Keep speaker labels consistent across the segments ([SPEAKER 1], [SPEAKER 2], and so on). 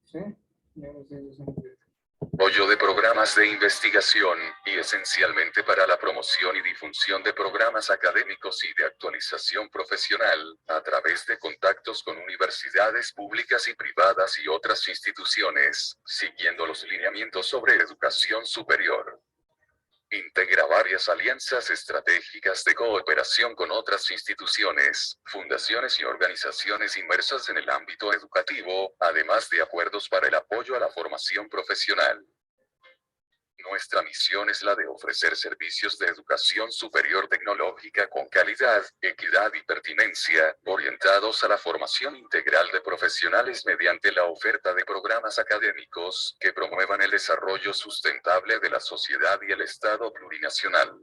[SPEAKER 1] Sí.
[SPEAKER 2] Apoyo de programas de investigación, y esencialmente para la promoción y difusión de programas académicos y de actualización profesional, a través de contactos con universidades públicas y privadas y otras instituciones, siguiendo los lineamientos sobre educación superior. Integra varias alianzas estratégicas de cooperación con otras instituciones, fundaciones y organizaciones inmersas en el ámbito educativo, además de acuerdos para el apoyo a la formación profesional. Nuestra misión es la de ofrecer servicios de educación superior tecnológica con calidad, equidad y pertinencia, orientados a la formación integral de profesionales mediante la oferta de programas académicos que promuevan el desarrollo sustentable de la sociedad y el Estado plurinacional.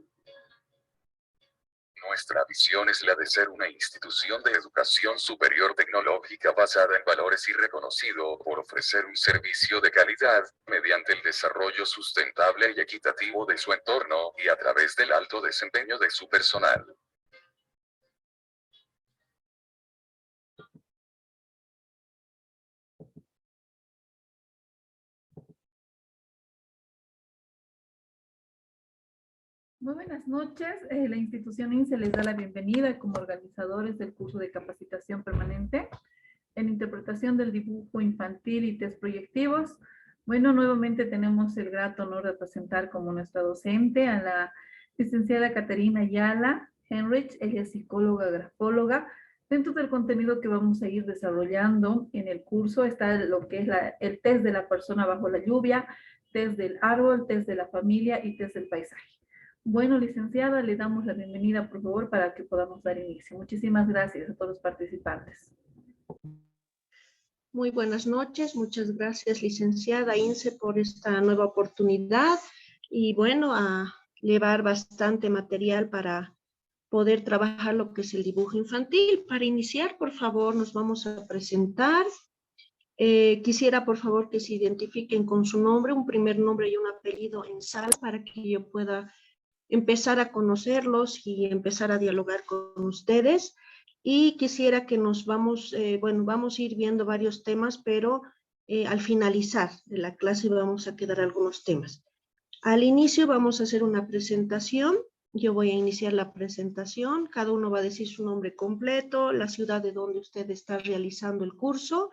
[SPEAKER 2] Nuestra visión es la de ser una institución de educación superior tecnológica basada en valores y reconocido por ofrecer un servicio de calidad, mediante el desarrollo sustentable y equitativo de su entorno, y a través del alto desempeño de su personal.
[SPEAKER 3] Muy buenas noches. La institución INSE les da la bienvenida como organizadores del curso de capacitación permanente en interpretación del dibujo infantil y test proyectivos. Bueno, nuevamente tenemos el grato honor de presentar como nuestra docente a la licenciada Caterina Ayala Henrich. Ella es psicóloga, grafóloga. Dentro del contenido que vamos a ir desarrollando en el curso está lo que es el test de la persona bajo la lluvia, test del árbol, test de la familia y test del paisaje. Bueno, licenciada, le damos la bienvenida, por favor, para que podamos dar inicio. Muchísimas gracias a todos los participantes.
[SPEAKER 4] Muy buenas noches, muchas gracias, licenciada INSE, por esta nueva oportunidad y bueno, a llevar bastante material para poder trabajar lo que es el dibujo infantil. Para iniciar, por favor, nos vamos a presentar. Quisiera, por favor, que se identifiquen con su nombre, un primer nombre y un apellido en sala para que yo pueda empezar a conocerlos y empezar a dialogar con ustedes. Y quisiera que nos vamos, vamos a ir viendo varios temas, pero al finalizar de la clase vamos a quedar algunos temas. Al inicio vamos a hacer una presentación. Yo voy a iniciar la presentación. Cada uno va a decir su nombre completo, la ciudad de donde usted está realizando el curso,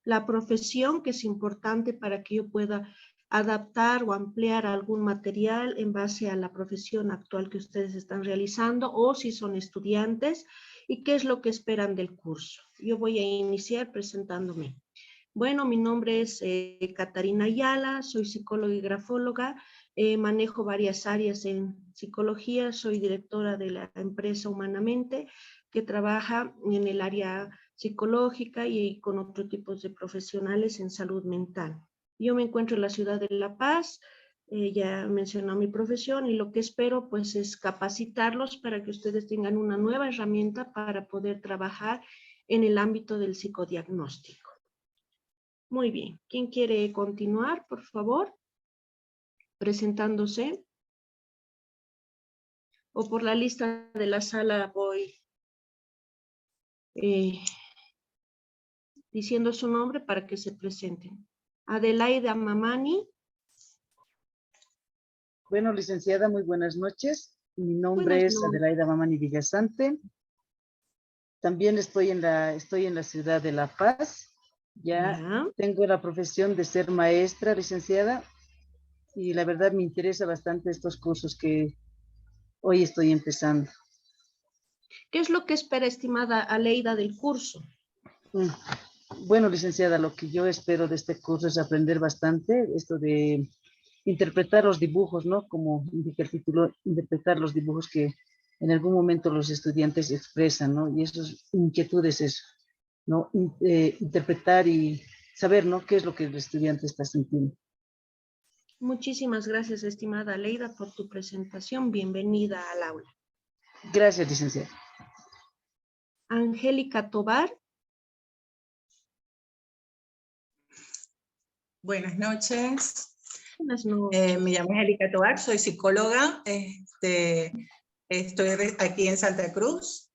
[SPEAKER 4] la profesión, que es importante para que yo pueda adaptar o ampliar algún material en base a la profesión actual que ustedes están realizando, o si son estudiantes, y qué es lo que esperan del curso. Yo voy a iniciar presentándome. Bueno, mi nombre es Caterina Ayala, soy psicóloga y grafóloga, manejo varias áreas en psicología, soy directora de la empresa Humanamente, que trabaja en el área psicológica y con otros tipos de profesionales en salud mental. Yo me encuentro en la ciudad de La Paz, ya mencionó mi profesión, y lo que espero pues es capacitarlos para que ustedes tengan una nueva herramienta para poder trabajar en el ámbito del psicodiagnóstico. Muy bien, ¿quién quiere continuar, por favor? Presentándose. O por la lista de la sala voy diciendo su nombre para que se presenten. Adelaida Mamani.
[SPEAKER 5] Bueno, licenciada, muy buenas noches. Mi nombre es Adelaida Mamani Villasante. También estoy en la ciudad de La Paz. Ya tengo la profesión de ser maestra, licenciada, y la verdad me interesa bastante estos cursos que hoy estoy empezando.
[SPEAKER 4] ¿Qué es lo que espera, estimada Aleida, del curso?
[SPEAKER 5] Bueno, licenciada, lo que yo espero de este curso es aprender bastante, esto de interpretar los dibujos, ¿no? Como indica el título, interpretar los dibujos que en algún momento los estudiantes expresan, ¿no? Y esas inquietudes es, ¿no? Interpretar y saber, ¿no? Qué es lo que el estudiante está sintiendo.
[SPEAKER 4] Muchísimas gracias, estimada Aleida, por tu presentación. Bienvenida al aula.
[SPEAKER 5] Gracias, licenciada.
[SPEAKER 4] Angélica Tobar.
[SPEAKER 6] Buenas noches.
[SPEAKER 4] Buenas noches.
[SPEAKER 6] Me llamo Angélica Tobar, soy psicóloga. Estoy aquí en Santa Cruz.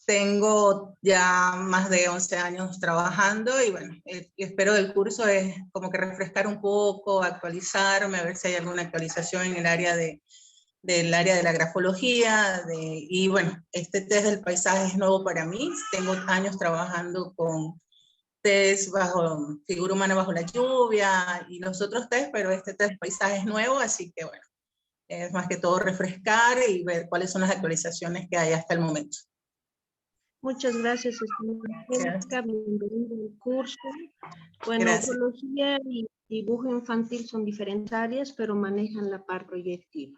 [SPEAKER 6] tengo ya más de 11 años trabajando y bueno, espero del curso es como que refrescar un poco, actualizarme, a ver si hay alguna actualización en el área del área de la grafología, y bueno, este test del paisaje es nuevo para mí, tengo años trabajando con test bajo figura humana bajo la lluvia y los otros test, pero este test del paisaje es nuevo, así que bueno, es más que todo refrescar y ver cuáles son las actualizaciones que hay hasta el momento.
[SPEAKER 4] Muchas gracias, estimada Angélica. Bienvenida al curso. Bueno,
[SPEAKER 6] Gracias.
[SPEAKER 4] ecología y dibujo infantil son diferentes áreas, pero manejan la par proyectiva.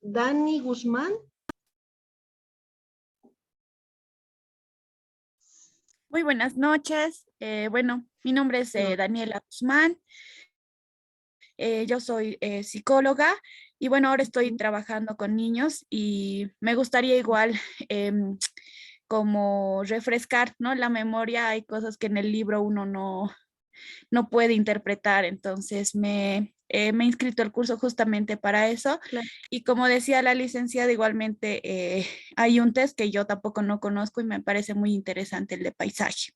[SPEAKER 4] Dani Guzmán.
[SPEAKER 1] Muy buenas noches. Bueno, mi nombre es Daniela Guzmán. Yo soy psicóloga y bueno, ahora estoy trabajando con niños y me gustaría igual como refrescar, ¿no? La memoria. Hay cosas que en el libro uno no puede interpretar, entonces me he inscrito al curso justamente para eso.
[SPEAKER 4] Claro.
[SPEAKER 1] Y como decía la licenciada, igualmente hay un test que yo tampoco no conozco y me parece muy interesante, el de paisaje.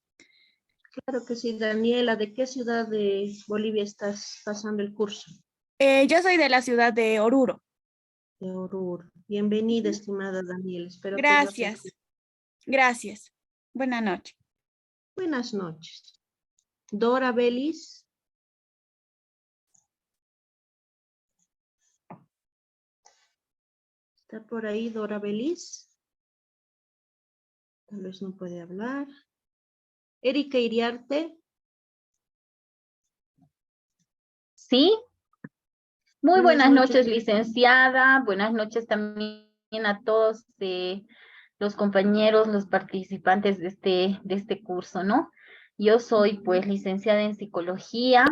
[SPEAKER 4] Claro que sí, Daniela. ¿De qué ciudad de Bolivia estás pasando el curso?
[SPEAKER 1] Yo soy de la ciudad de Oruro.
[SPEAKER 4] De Oruro. Bienvenida, estimada Daniela. Espero que
[SPEAKER 1] Gracias, gracias. Buenas noches.
[SPEAKER 4] Buenas noches. Dora Belis. ¿Está por ahí Dora Belis? Tal vez no puede hablar. Erika Iriarte.
[SPEAKER 7] Sí, muy
[SPEAKER 4] Buenas
[SPEAKER 7] buenas noches,
[SPEAKER 4] noches.
[SPEAKER 7] licenciada. Buenas noches también a todos los compañeros, los participantes de este curso, ¿no? Yo soy pues licenciada en psicología,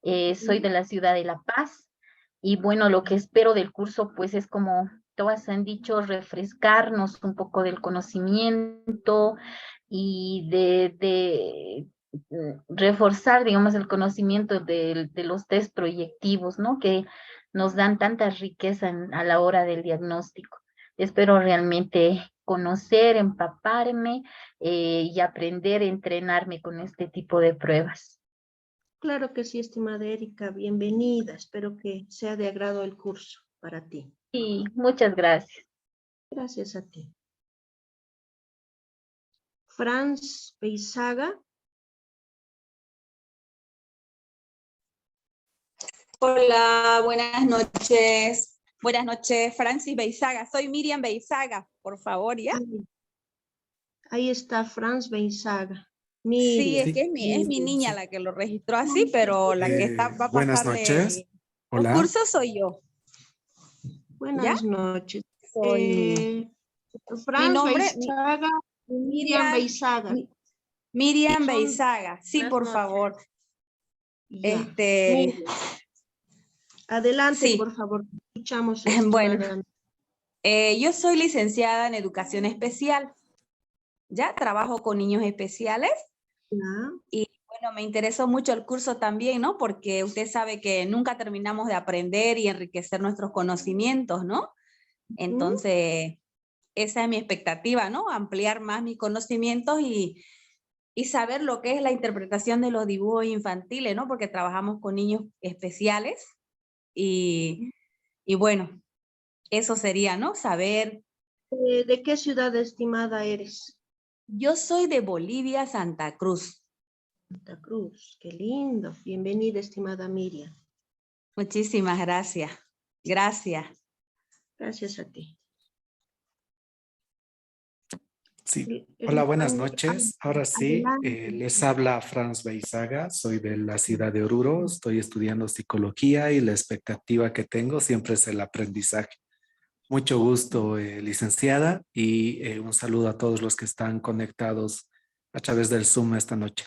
[SPEAKER 7] soy de la ciudad de La Paz y bueno, lo que espero del curso pues es como todas han dicho, refrescarnos un poco del conocimiento y reforzar, digamos, el conocimiento de los test proyectivos, ¿no? Que nos dan tanta riqueza a la hora del diagnóstico. Espero realmente conocer, empaparme y aprender a entrenarme con este tipo de pruebas.
[SPEAKER 4] Claro que sí, estimada Erika. Bienvenida. Espero que sea de agrado el curso para ti.
[SPEAKER 7] Y muchas gracias.
[SPEAKER 4] Gracias a ti. Franz Beizaga.
[SPEAKER 8] Hola, buenas noches. Buenas noches, Francis Beizaga. Soy Miriam Beizaga, por favor, ¿ya?
[SPEAKER 4] Ahí está Franz Beizaga.
[SPEAKER 8] Sí, es
[SPEAKER 4] Miriam.
[SPEAKER 8] que es mi niña la que lo registró así, pero la que va a
[SPEAKER 9] Buenas
[SPEAKER 8] pasarle
[SPEAKER 9] noches.
[SPEAKER 8] los
[SPEAKER 9] Hola.
[SPEAKER 8] cursos soy yo.
[SPEAKER 4] Buenas noches.
[SPEAKER 8] Soy
[SPEAKER 4] Franz
[SPEAKER 8] mi nombre,
[SPEAKER 4] Beizaga, Miriam Beizaga.
[SPEAKER 8] Miriam
[SPEAKER 4] Sí, son
[SPEAKER 8] Beizaga. Sí,
[SPEAKER 4] las
[SPEAKER 8] por
[SPEAKER 4] noches.
[SPEAKER 8] favor.
[SPEAKER 4] Ya.
[SPEAKER 8] Este,
[SPEAKER 4] Adelante,
[SPEAKER 8] sí.
[SPEAKER 4] por favor. Escuchamos.
[SPEAKER 8] Bueno,
[SPEAKER 4] estimada.
[SPEAKER 8] yo soy licenciada en educación especial. Ya trabajo con niños especiales.
[SPEAKER 4] Ya.
[SPEAKER 8] Y bueno, me interesó mucho el curso también, ¿no? Porque usted sabe que nunca terminamos de aprender y enriquecer nuestros conocimientos, ¿no? Entonces, esa es mi expectativa, ¿no? Ampliar más mis conocimientos y saber lo que es la interpretación de los dibujos infantiles, ¿no? Porque trabajamos con niños especiales y bueno, eso sería, ¿no? Saber.
[SPEAKER 4] ¿De qué ciudad, estimada, eres?
[SPEAKER 8] Yo soy de Bolivia, Santa Cruz.
[SPEAKER 4] Santa Cruz. Qué lindo. Bienvenida, estimada Miriam.
[SPEAKER 8] Muchísimas gracias. Gracias.
[SPEAKER 4] Gracias a ti.
[SPEAKER 9] Sí. Hola, buenas noches. Ahora sí, les habla Franz Beizaga. Soy de la ciudad de Oruro. Estoy estudiando psicología y la expectativa que tengo siempre es el aprendizaje. Mucho gusto, licenciada, y un saludo a todos los que están conectados a través del Zoom esta noche.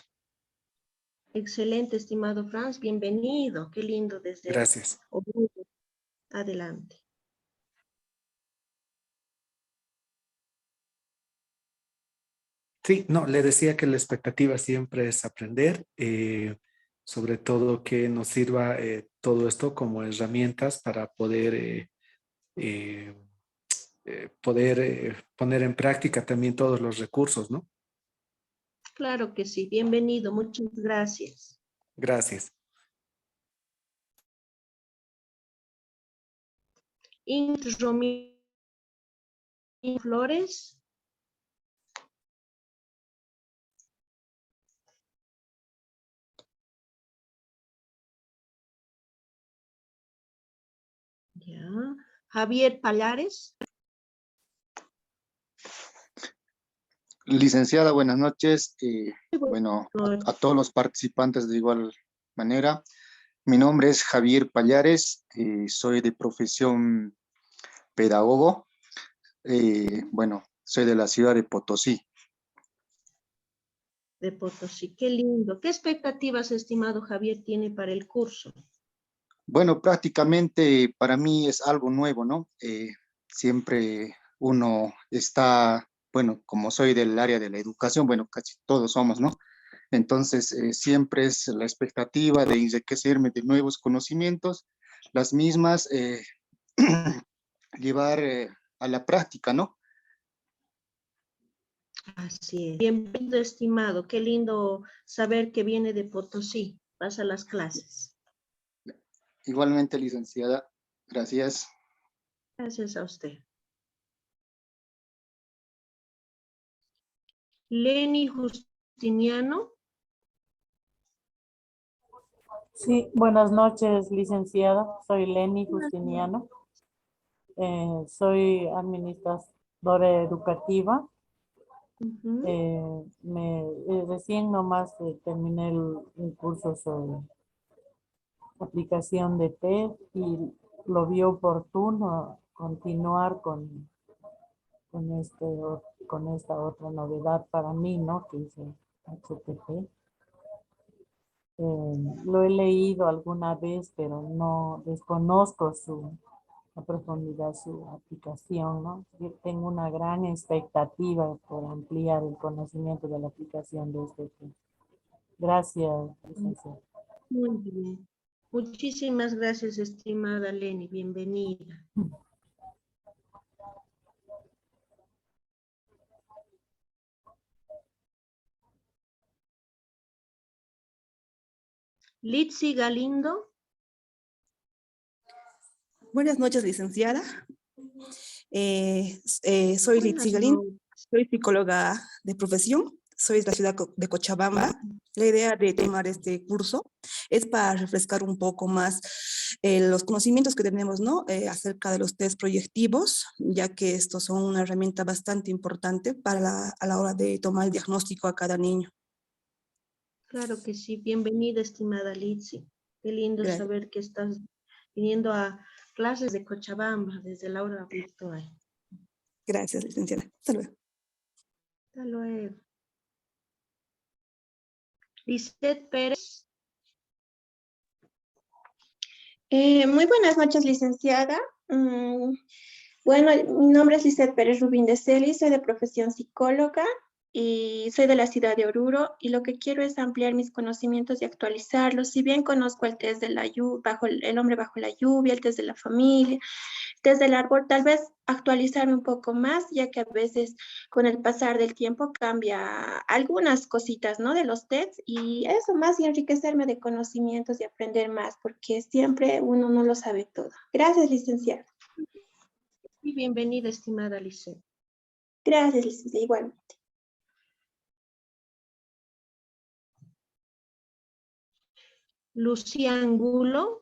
[SPEAKER 4] Excelente, estimado Franz. Bienvenido. Qué lindo desde
[SPEAKER 9] Gracias.
[SPEAKER 4] Oruro. Adelante.
[SPEAKER 9] Sí, no, le decía que la expectativa siempre es aprender, sobre todo que nos sirva todo esto como herramientas para poder poder poner en práctica también todos los recursos, ¿no?
[SPEAKER 4] Claro que sí, bienvenido, muchas gracias.
[SPEAKER 9] Gracias.
[SPEAKER 4] Ingrid Romero Flores. Ya. Javier Palares.
[SPEAKER 10] Licenciada, buenas noches. Bueno, a todos los participantes de igual manera. Mi nombre es Javier Pallares, soy de profesión pedagogo. Bueno, soy de la ciudad de Potosí.
[SPEAKER 4] De Potosí, qué lindo. ¿Qué expectativas, estimado Javier, tiene para el curso?
[SPEAKER 10] Bueno, prácticamente para mí es algo nuevo, ¿no? Siempre uno está, bueno, como soy del área de la educación, bueno, casi todos somos, ¿no? Entonces, siempre es la expectativa de enriquecerme de nuevos conocimientos, las mismas llevar a la práctica, ¿no?
[SPEAKER 4] Así es. Bienvenido, estimado. Qué lindo saber que viene de Potosí. Pasa las clases.
[SPEAKER 10] Igualmente, licenciada. Gracias.
[SPEAKER 4] Gracias a usted. Lenny Justiniano.
[SPEAKER 11] Sí, buenas noches, licenciada. Soy Lenny Justiniano. Soy administradora educativa. Recién nomás terminé el curso sobre aplicación de TED y lo vi oportuno continuar con esta otra novedad para mí, ¿no? Que es el HTP. Lo he leído alguna vez, pero no desconozco a profundidad su aplicación, ¿no? Yo tengo una gran expectativa por ampliar el conocimiento de la aplicación de este tema. Gracias, licenciada.
[SPEAKER 4] Muy bien. Muchísimas gracias, estimada Lenny. Bienvenida. Litsi Galindo.
[SPEAKER 12] Buenas noches, licenciada. Soy Litsi Galindo, soy psicóloga de profesión, soy de la ciudad de Cochabamba. La idea de tomar este curso es para refrescar un poco más los conocimientos que tenemos, ¿no? Acerca de los test proyectivos, ya que estos son una herramienta bastante importante a la hora de tomar el diagnóstico a cada niño.
[SPEAKER 4] Claro que sí. Bienvenida, estimada Litsi. Qué lindo
[SPEAKER 12] Gracias.
[SPEAKER 4] saber que estás viniendo a clases de Cochabamba desde la aula virtual.
[SPEAKER 12] Gracias, licenciada. Hasta luego.
[SPEAKER 4] Hasta luego. Lisette Pérez.
[SPEAKER 13] Muy buenas noches, licenciada. Bueno, mi nombre es Lisette Pérez Rubín de Celis, soy de profesión psicóloga y soy de la ciudad de Oruro, y lo que quiero es ampliar mis conocimientos y actualizarlos. Si bien conozco el test de la lluvia, el hombre bajo la lluvia, el test de la familia, test del árbol, tal vez actualizarme un poco más, ya que a veces con el pasar del tiempo cambia algunas cositas, ¿no? De los tests, y eso más, y enriquecerme de conocimientos y aprender más, porque siempre uno no lo sabe todo. Gracias, licenciada.
[SPEAKER 4] Y bienvenida, estimada Lisette.
[SPEAKER 13] Gracias, licenciada, igualmente.
[SPEAKER 4] Lucía Angulo.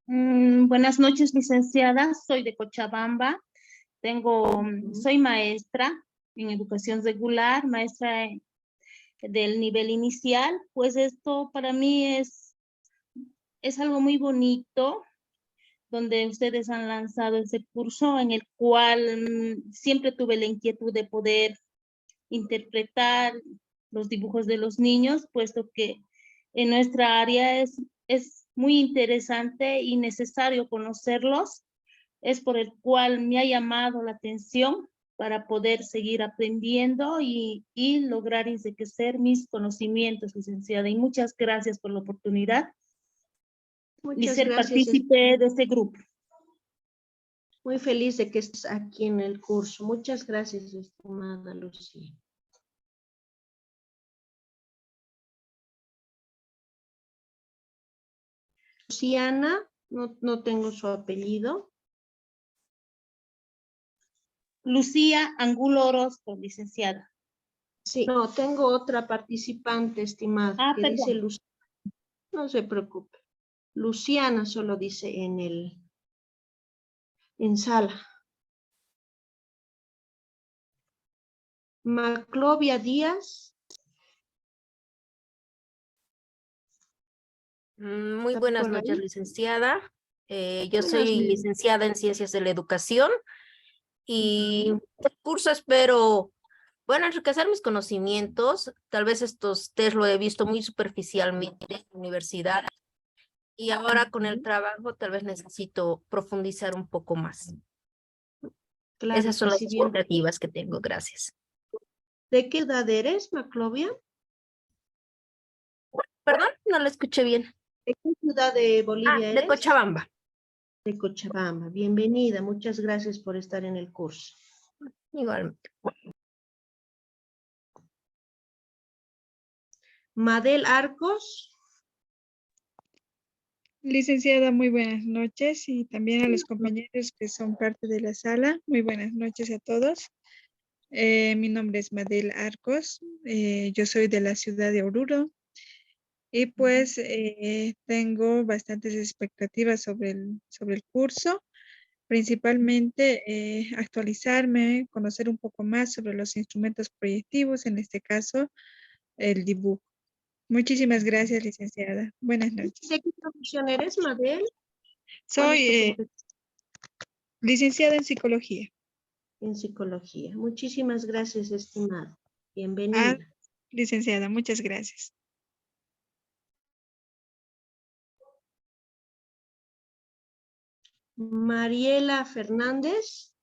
[SPEAKER 14] Buenas noches, licenciada. Soy de Cochabamba. Soy maestra en educación regular, maestra del nivel inicial. Pues esto para mí es algo muy bonito, donde ustedes han lanzado ese curso en el cual siempre tuve la inquietud de poder interpretar los dibujos de los niños, puesto que en nuestra área es muy interesante y necesario conocerlos. Es por el cual me ha llamado la atención para poder seguir aprendiendo y lograr enriquecer mis conocimientos, licenciada. Y muchas gracias por la oportunidad y ser partícipe de este grupo.
[SPEAKER 4] Muy feliz de que estés aquí en el curso. Muchas gracias, estimada Lucía. Luciana, no tengo su apellido.
[SPEAKER 14] Lucía Angulo Orozco, licenciada.
[SPEAKER 4] Sí. No, tengo otra participante, estimada, que
[SPEAKER 14] perdón.
[SPEAKER 4] dice Luciana. No se preocupe. Luciana solo dice en sala. Maclovia Díaz.
[SPEAKER 15] Muy
[SPEAKER 4] ¿Está
[SPEAKER 15] buenas
[SPEAKER 4] por
[SPEAKER 15] noches,
[SPEAKER 4] ahí?
[SPEAKER 15] licenciada. Yo
[SPEAKER 4] Buenas
[SPEAKER 15] soy
[SPEAKER 4] noches.
[SPEAKER 15] licenciada en Ciencias de la Educación y el curso espero, bueno, enriquecer mis conocimientos. Tal vez estos test lo he visto muy superficialmente en la universidad y ahora con el trabajo tal vez necesito profundizar un poco más.
[SPEAKER 4] Claro
[SPEAKER 15] Esas son
[SPEAKER 4] que
[SPEAKER 15] las
[SPEAKER 4] sí, bien.
[SPEAKER 15] expectativas que tengo. Gracias.
[SPEAKER 4] ¿De qué edad eres, Maclovia?
[SPEAKER 15] Perdón, no lo escuché bien.
[SPEAKER 4] ¿De qué ciudad de Bolivia
[SPEAKER 15] De
[SPEAKER 4] eres?
[SPEAKER 15] Cochabamba.
[SPEAKER 4] De Cochabamba. Bienvenida. Muchas gracias por estar en el curso.
[SPEAKER 15] Igualmente.
[SPEAKER 4] Madel Arcos.
[SPEAKER 16] Licenciada, muy buenas noches y también a los compañeros que son parte de la sala. Muy buenas noches a todos. Mi nombre es Madel Arcos. Yo soy de la ciudad de Oruro y pues tengo bastantes expectativas sobre el curso. Principalmente actualizarme, conocer un poco más sobre los instrumentos proyectivos, en este caso el dibujo. Muchísimas gracias, licenciada. Buenas noches.
[SPEAKER 4] ¿De qué profesión eres, Madel?
[SPEAKER 16] Soy licenciada en psicología.
[SPEAKER 4] En psicología. Muchísimas gracias, estimada. Bienvenida.
[SPEAKER 16] Licenciada, muchas gracias.
[SPEAKER 4] Mariela Fernández.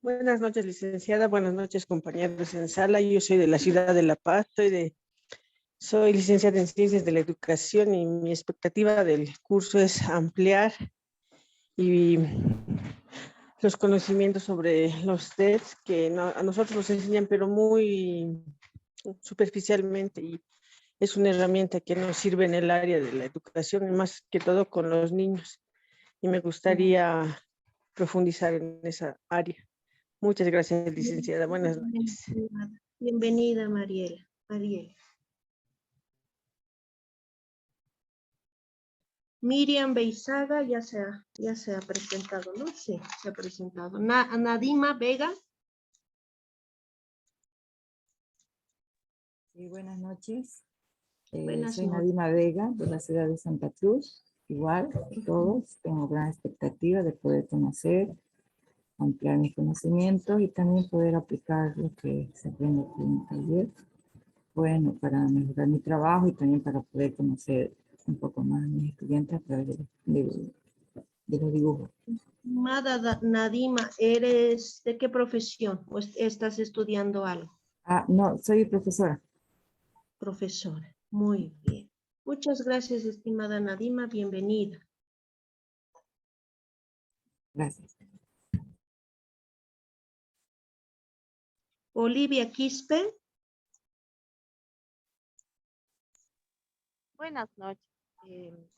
[SPEAKER 17] Buenas noches, licenciada. Buenas noches, compañeros en sala. Yo soy de la ciudad de La Paz. Soy licenciada en Ciencias de la Educación y mi expectativa del curso es ampliar y los conocimientos sobre los tests que a nosotros nos enseñan, pero muy superficialmente, y es una herramienta que nos sirve en el área de la educación, y más que todo con los niños. Y me gustaría profundizar en esa área. Muchas gracias, licenciada. Buenas noches.
[SPEAKER 4] Bienvenida, Mariela. Miriam Beizaga ya se ha presentado, ¿no? Sí, se ha presentado. Nadima Vega.
[SPEAKER 18] Sí, buenas noches.
[SPEAKER 4] Buenas
[SPEAKER 18] Soy
[SPEAKER 4] noches.
[SPEAKER 18] Nadima Vega, de la ciudad de Santa Cruz. Igual que todos, tengo gran expectativa de poder conocer, ampliar mis conocimientos y también poder aplicar lo que se aprende aquí en el taller. Bueno, para mejorar mi trabajo y también para poder conocer un poco más a mis estudiantes a través de los dibujos.
[SPEAKER 4] Nadima, ¿eres de qué profesión? ¿O estás estudiando algo?
[SPEAKER 18] No, soy profesora.
[SPEAKER 4] Profesora, muy bien. Muchas gracias, estimada Nadima, bienvenida.
[SPEAKER 18] Gracias.
[SPEAKER 4] Olivia Quispe.
[SPEAKER 19] Buenas noches.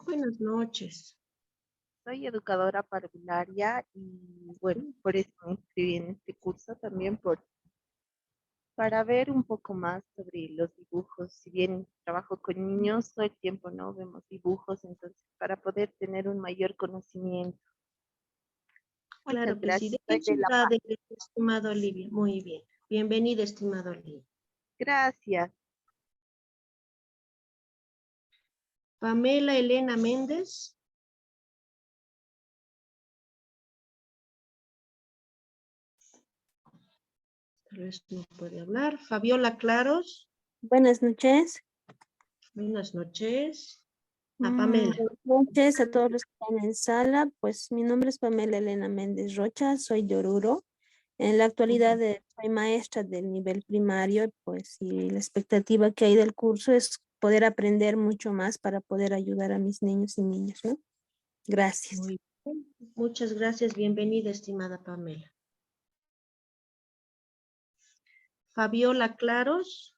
[SPEAKER 4] Buenas noches.
[SPEAKER 19] Soy educadora parvularia y bueno, por eso me inscribí en este curso también para ver un poco más sobre los dibujos. Si bien trabajo con niños, todo el tiempo no vemos dibujos, entonces para poder tener un mayor conocimiento.
[SPEAKER 4] Claro
[SPEAKER 19] Muchas
[SPEAKER 4] que sí.
[SPEAKER 19] gracias.
[SPEAKER 4] ¿De qué
[SPEAKER 19] Soy de La
[SPEAKER 4] ciudad
[SPEAKER 19] Paz.
[SPEAKER 4] eres, estimada Olivia? Muy bien. Bienvenida, estimada Olivia.
[SPEAKER 19] Gracias.
[SPEAKER 4] Pamela Elena Méndez. Tal vez no puede hablar. Fabiola Claros.
[SPEAKER 20] Buenas noches.
[SPEAKER 4] Buenas noches. A Pamela.
[SPEAKER 20] Buenas noches a todos los que están en sala. Pues mi nombre es Pamela Elena Méndez Rocha, soy de Oruro. En la actualidad soy maestra del nivel primario, pues y la expectativa que hay del curso es poder aprender mucho más para poder ayudar a mis niños y niñas, ¿no? Gracias.
[SPEAKER 4] Muchas gracias. Bienvenida, estimada Pamela. Fabiola Claros.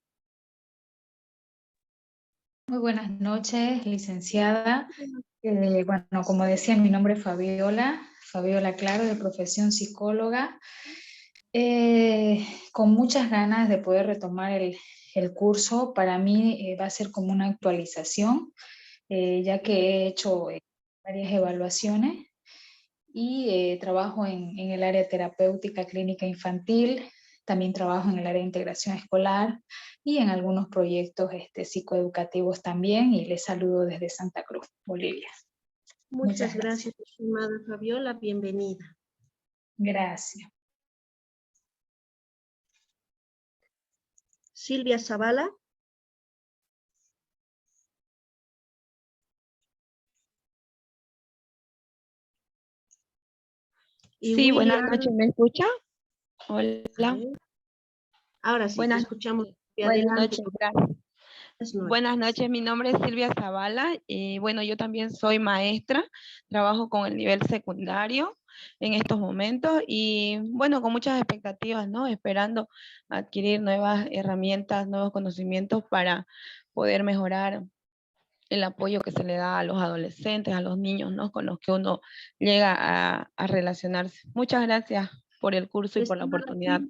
[SPEAKER 21] Muy buenas noches, licenciada. Bueno, como decía, mi nombre es Fabiola Claro, de profesión psicóloga. Con muchas ganas de poder retomar el curso. Para mí va a ser como una actualización, ya que he hecho varias evaluaciones y trabajo en el área terapéutica clínica infantil, también trabajo en el área de integración escolar y en algunos proyectos psicoeducativos también, y les saludo desde Santa Cruz, Bolivia.
[SPEAKER 4] Muchas gracias, estimada Fabiola. Bienvenida.
[SPEAKER 21] Gracias.
[SPEAKER 4] Silvia Zavala.
[SPEAKER 22] Sí, buenas noches, ¿me escucha? Hola.
[SPEAKER 4] Ahora sí, te escuchamos.
[SPEAKER 22] Buenas
[SPEAKER 4] Adelante.
[SPEAKER 22] noches, gracias. Buenas noches, mi nombre es Silvia Zavala y bueno, yo también soy maestra, trabajo con el nivel secundario en estos momentos y bueno, con muchas expectativas, ¿no? Esperando adquirir nuevas herramientas, nuevos conocimientos para poder mejorar el apoyo que se le da a los adolescentes, a los niños, ¿no? Con los que uno llega a relacionarse. Muchas gracias por el curso y por la oportunidad.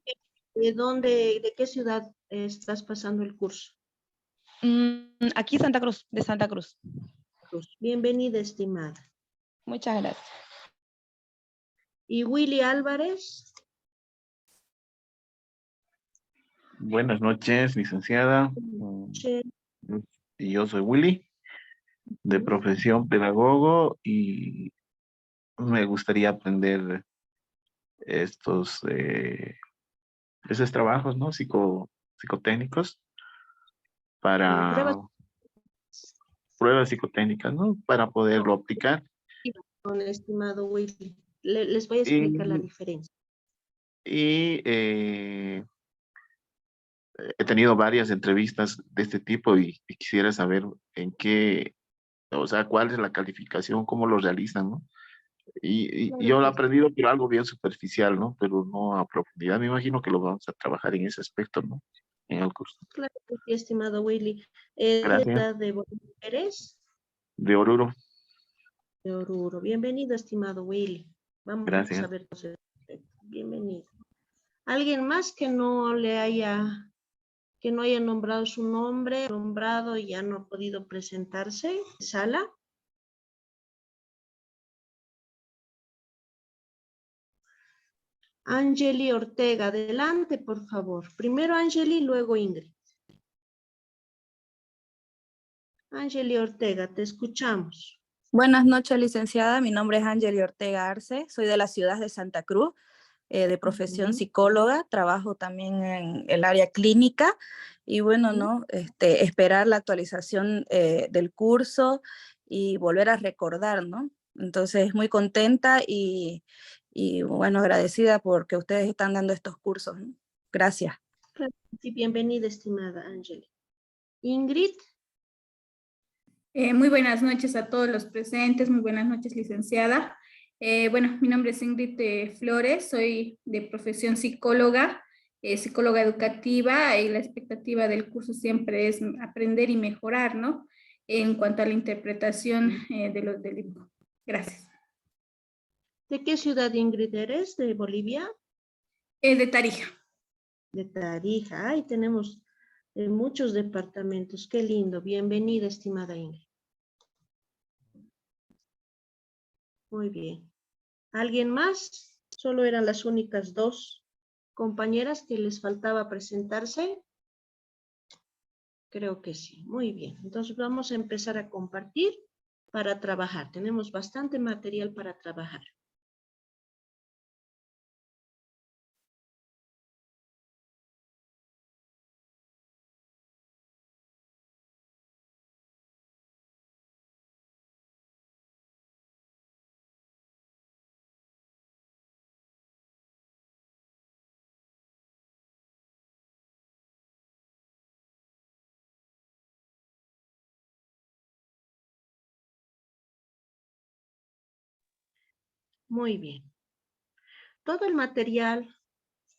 [SPEAKER 4] ¿De qué ciudad estás pasando el curso?
[SPEAKER 22] Aquí Santa Cruz, de Santa Cruz.
[SPEAKER 4] Bienvenida, estimada.
[SPEAKER 22] Muchas gracias.
[SPEAKER 4] ¿Y Willy Álvarez?
[SPEAKER 23] Buenas noches, licenciada. Y yo soy Willy, de profesión pedagogo, y me gustaría aprender estos esos trabajos, ¿no? Psicotécnicos para pruebas psicotécnicas, ¿no? Para poderlo aplicar.
[SPEAKER 4] Con estimado Willy. Les voy a explicar la diferencia.
[SPEAKER 23] Y he tenido varias entrevistas de este tipo y quisiera saber en qué, o sea, cuál es la calificación, cómo lo realizan, ¿no? Y yo lo he aprendido, pero algo bien superficial, ¿no? Pero no a profundidad. Me imagino que lo vamos a trabajar en ese aspecto, ¿no? En el curso.
[SPEAKER 4] Claro que sí, estimado Willy. ¿De
[SPEAKER 23] Gracias.
[SPEAKER 4] de Bolivia eres?
[SPEAKER 23] De Oruro.
[SPEAKER 4] De Oruro. Bienvenido, estimado Willy. Vamos
[SPEAKER 23] Gracias.
[SPEAKER 4] a ver. Bienvenido. ¿Alguien más que no haya nombrado su nombre, nombrado y ya no ha podido presentarse? ¿Sala? Angeli Ortega, adelante, por favor. Primero Angeli, luego Ingrid. Angeli Ortega, te escuchamos.
[SPEAKER 24] Buenas noches, licenciada. Mi nombre es Angeli Ortega Arce. Soy de la ciudad de Santa Cruz, de profesión psicóloga. Trabajo también en el área clínica. Y bueno, ¿no? Esperar la actualización del curso y volver a recordar, ¿no? Entonces, muy contenta y bueno, agradecida porque ustedes están dando estos cursos, ¿no? Gracias.
[SPEAKER 4] Sí, bienvenida, estimada Angeli. Ingrid.
[SPEAKER 25] Muy buenas noches a todos los presentes, muy buenas noches, licenciada. Bueno, mi nombre es Ingrid Flores, soy de profesión psicóloga, psicóloga educativa, y la expectativa del curso siempre es aprender y mejorar, ¿no? En cuanto a la interpretación del dibujo. Gracias.
[SPEAKER 4] ¿De qué ciudad, Ingrid, eres? ¿De Bolivia?
[SPEAKER 25] De Tarija.
[SPEAKER 4] De Tarija. Ay, tenemos muchos departamentos. Qué lindo. Bienvenida, estimada Ingrid. Muy bien. ¿Alguien más? Solo eran las únicas dos compañeras que les faltaba presentarse. Creo que sí. Muy bien. Entonces vamos a empezar a compartir para trabajar. Tenemos bastante material para trabajar. Muy bien. Todo el material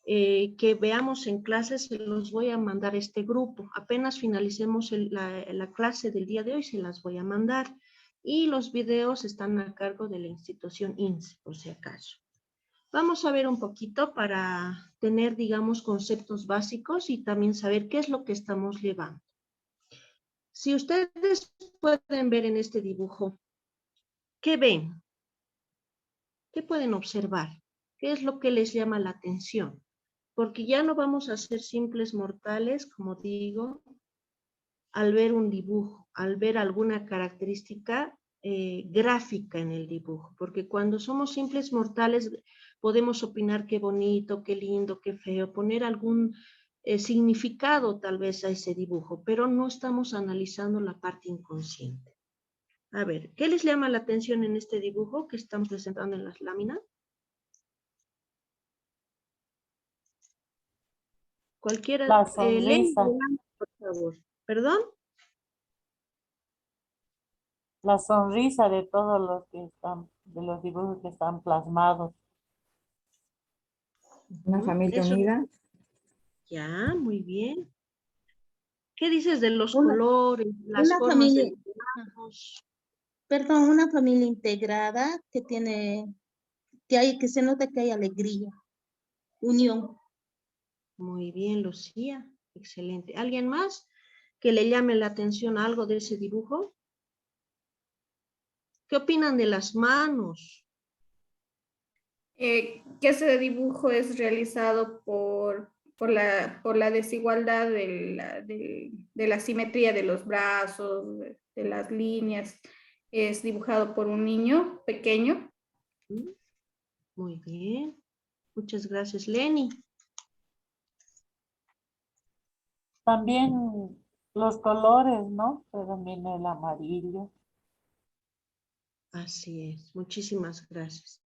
[SPEAKER 4] que veamos en clases se los voy a mandar a este grupo. Apenas finalicemos la clase del día de hoy, se las voy a mandar. Y los videos están a cargo de la institución INSE, por si acaso. Vamos a ver un poquito para tener, digamos, conceptos básicos y también saber qué es lo que estamos llevando. Si ustedes pueden ver en este dibujo, ¿qué ven? ¿Qué pueden observar? ¿Qué es lo que les llama la atención? Porque ya no vamos a ser simples mortales, como digo, al ver un dibujo, al ver alguna característica gráfica en el dibujo, porque cuando somos simples mortales podemos opinar qué bonito, qué lindo, qué feo, poner algún significado tal vez a ese dibujo, pero no estamos analizando la parte inconsciente. A ver, ¿qué les llama la atención en este dibujo que estamos presentando en las láminas? Cualquiera,
[SPEAKER 11] La sonrisa.
[SPEAKER 4] por favor. ¿Perdón?
[SPEAKER 11] La sonrisa de todos los que están, de los dibujos que están plasmados.
[SPEAKER 18] Una familia
[SPEAKER 4] Eso.
[SPEAKER 18] unida.
[SPEAKER 4] Ya, muy bien. ¿Qué dices de los
[SPEAKER 14] Una-
[SPEAKER 4] colores, las
[SPEAKER 14] una
[SPEAKER 4] formas
[SPEAKER 14] familia-
[SPEAKER 4] de los planos?
[SPEAKER 14] Perdón, una familia integrada que tiene, que se nota que hay alegría, unión.
[SPEAKER 4] Muy bien, Lucía. Excelente. ¿Alguien más que le llame la atención a algo de ese dibujo? ¿Qué opinan de las manos?
[SPEAKER 25] Que ese dibujo es realizado por la desigualdad de la simetría de los brazos, de las líneas. Es dibujado por un niño pequeño.
[SPEAKER 4] Muy bien. Muchas gracias, Lenny.
[SPEAKER 11] También los colores, ¿no? Predomina el amarillo.
[SPEAKER 4] Así es. Muchísimas gracias.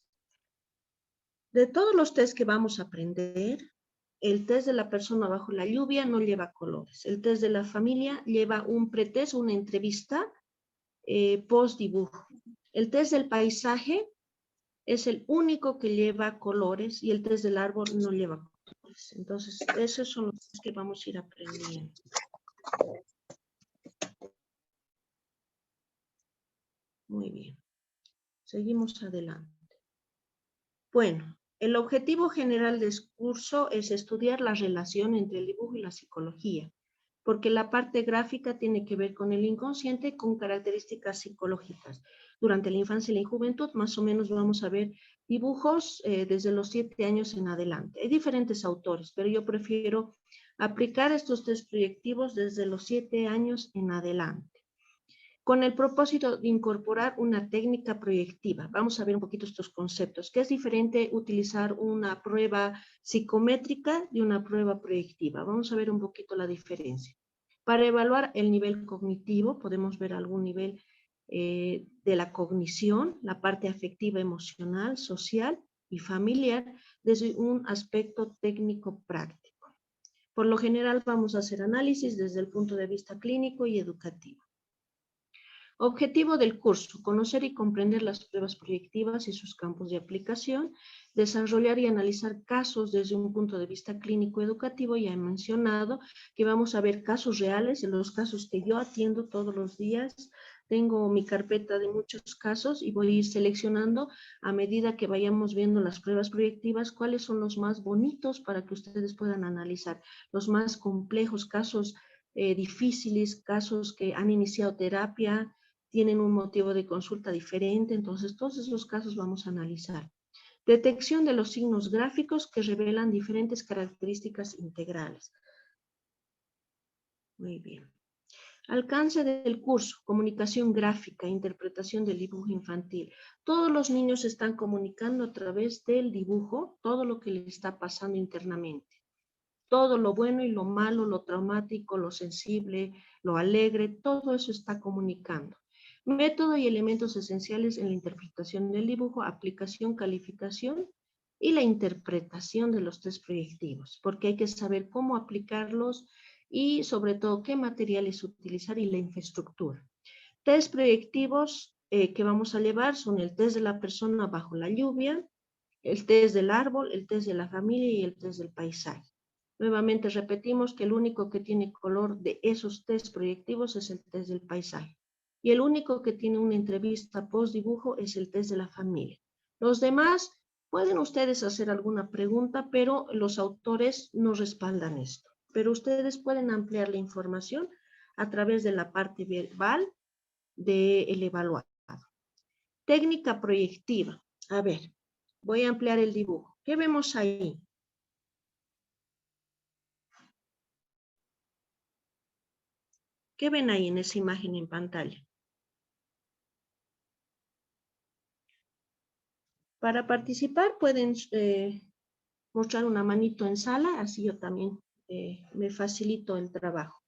[SPEAKER 4] De todos los test que vamos a aprender, el test de la persona bajo la lluvia no lleva colores. El test de la familia lleva un pretest, una entrevista post dibujo. El test del paisaje es el único que lleva colores y el test del árbol no lleva colores. Entonces, esos son los test que vamos a ir aprendiendo. Muy bien. Seguimos adelante. Bueno, el objetivo general del curso es estudiar la relación entre el dibujo y la psicología, porque la parte gráfica tiene que ver con el inconsciente con características psicológicas. Durante la infancia y la juventud, más o menos vamos a ver dibujos desde los 7 años en adelante. Hay diferentes autores, pero yo prefiero aplicar estos test proyectivos desde los 7 años en adelante, con el propósito de incorporar una técnica proyectiva. Vamos a ver un poquito estos conceptos, que es diferente utilizar una prueba psicométrica de una prueba proyectiva. Vamos a ver un poquito la diferencia. Para evaluar el nivel cognitivo, podemos ver algún nivel de la cognición, la parte afectiva, emocional, social y familiar, desde un aspecto técnico práctico. Por lo general vamos a hacer análisis desde el punto de vista clínico y educativo. Objetivo del curso: conocer y comprender las pruebas proyectivas y sus campos de aplicación, desarrollar y analizar casos desde un punto de vista clínico educativo. Ya he mencionado que vamos a ver casos reales, en los casos que yo atiendo todos los días. Tengo mi carpeta de muchos casos y voy a ir seleccionando a medida que vayamos viendo las pruebas proyectivas cuáles son los más bonitos para que ustedes puedan analizar, los más complejos, casos difíciles, casos que han iniciado terapia, tienen un motivo de consulta diferente. Entonces todos esos casos vamos a analizar. Detección de los signos gráficos que revelan diferentes características integrales. Muy bien. Alcance del curso: comunicación gráfica, interpretación del dibujo infantil. Todos los niños están comunicando a través del dibujo todo lo que les está pasando internamente. Todo lo bueno y lo malo, lo traumático, lo sensible, lo alegre, todo eso está comunicando. Método y elementos esenciales en la interpretación del dibujo, aplicación, calificación y la interpretación de los test proyectivos, porque hay que saber cómo aplicarlos y sobre todo qué materiales utilizar y la infraestructura. Test proyectivos que vamos a llevar son el test de la persona bajo la lluvia, el test del árbol, el test de la familia y el test del paisaje. Nuevamente repetimos que el único que tiene color de esos test proyectivos es el test del paisaje. Y el único que tiene una entrevista post dibujo es el test de la familia. Los demás pueden ustedes hacer alguna pregunta, pero los autores no respaldan esto. Pero ustedes pueden ampliar la información a través de la parte verbal del evaluado. Técnica proyectiva. A ver, voy a ampliar el dibujo. ¿Qué vemos ahí? ¿Qué ven ahí en esa imagen en pantalla? Para participar pueden mostrar una manito en sala, así yo también me facilito el trabajo.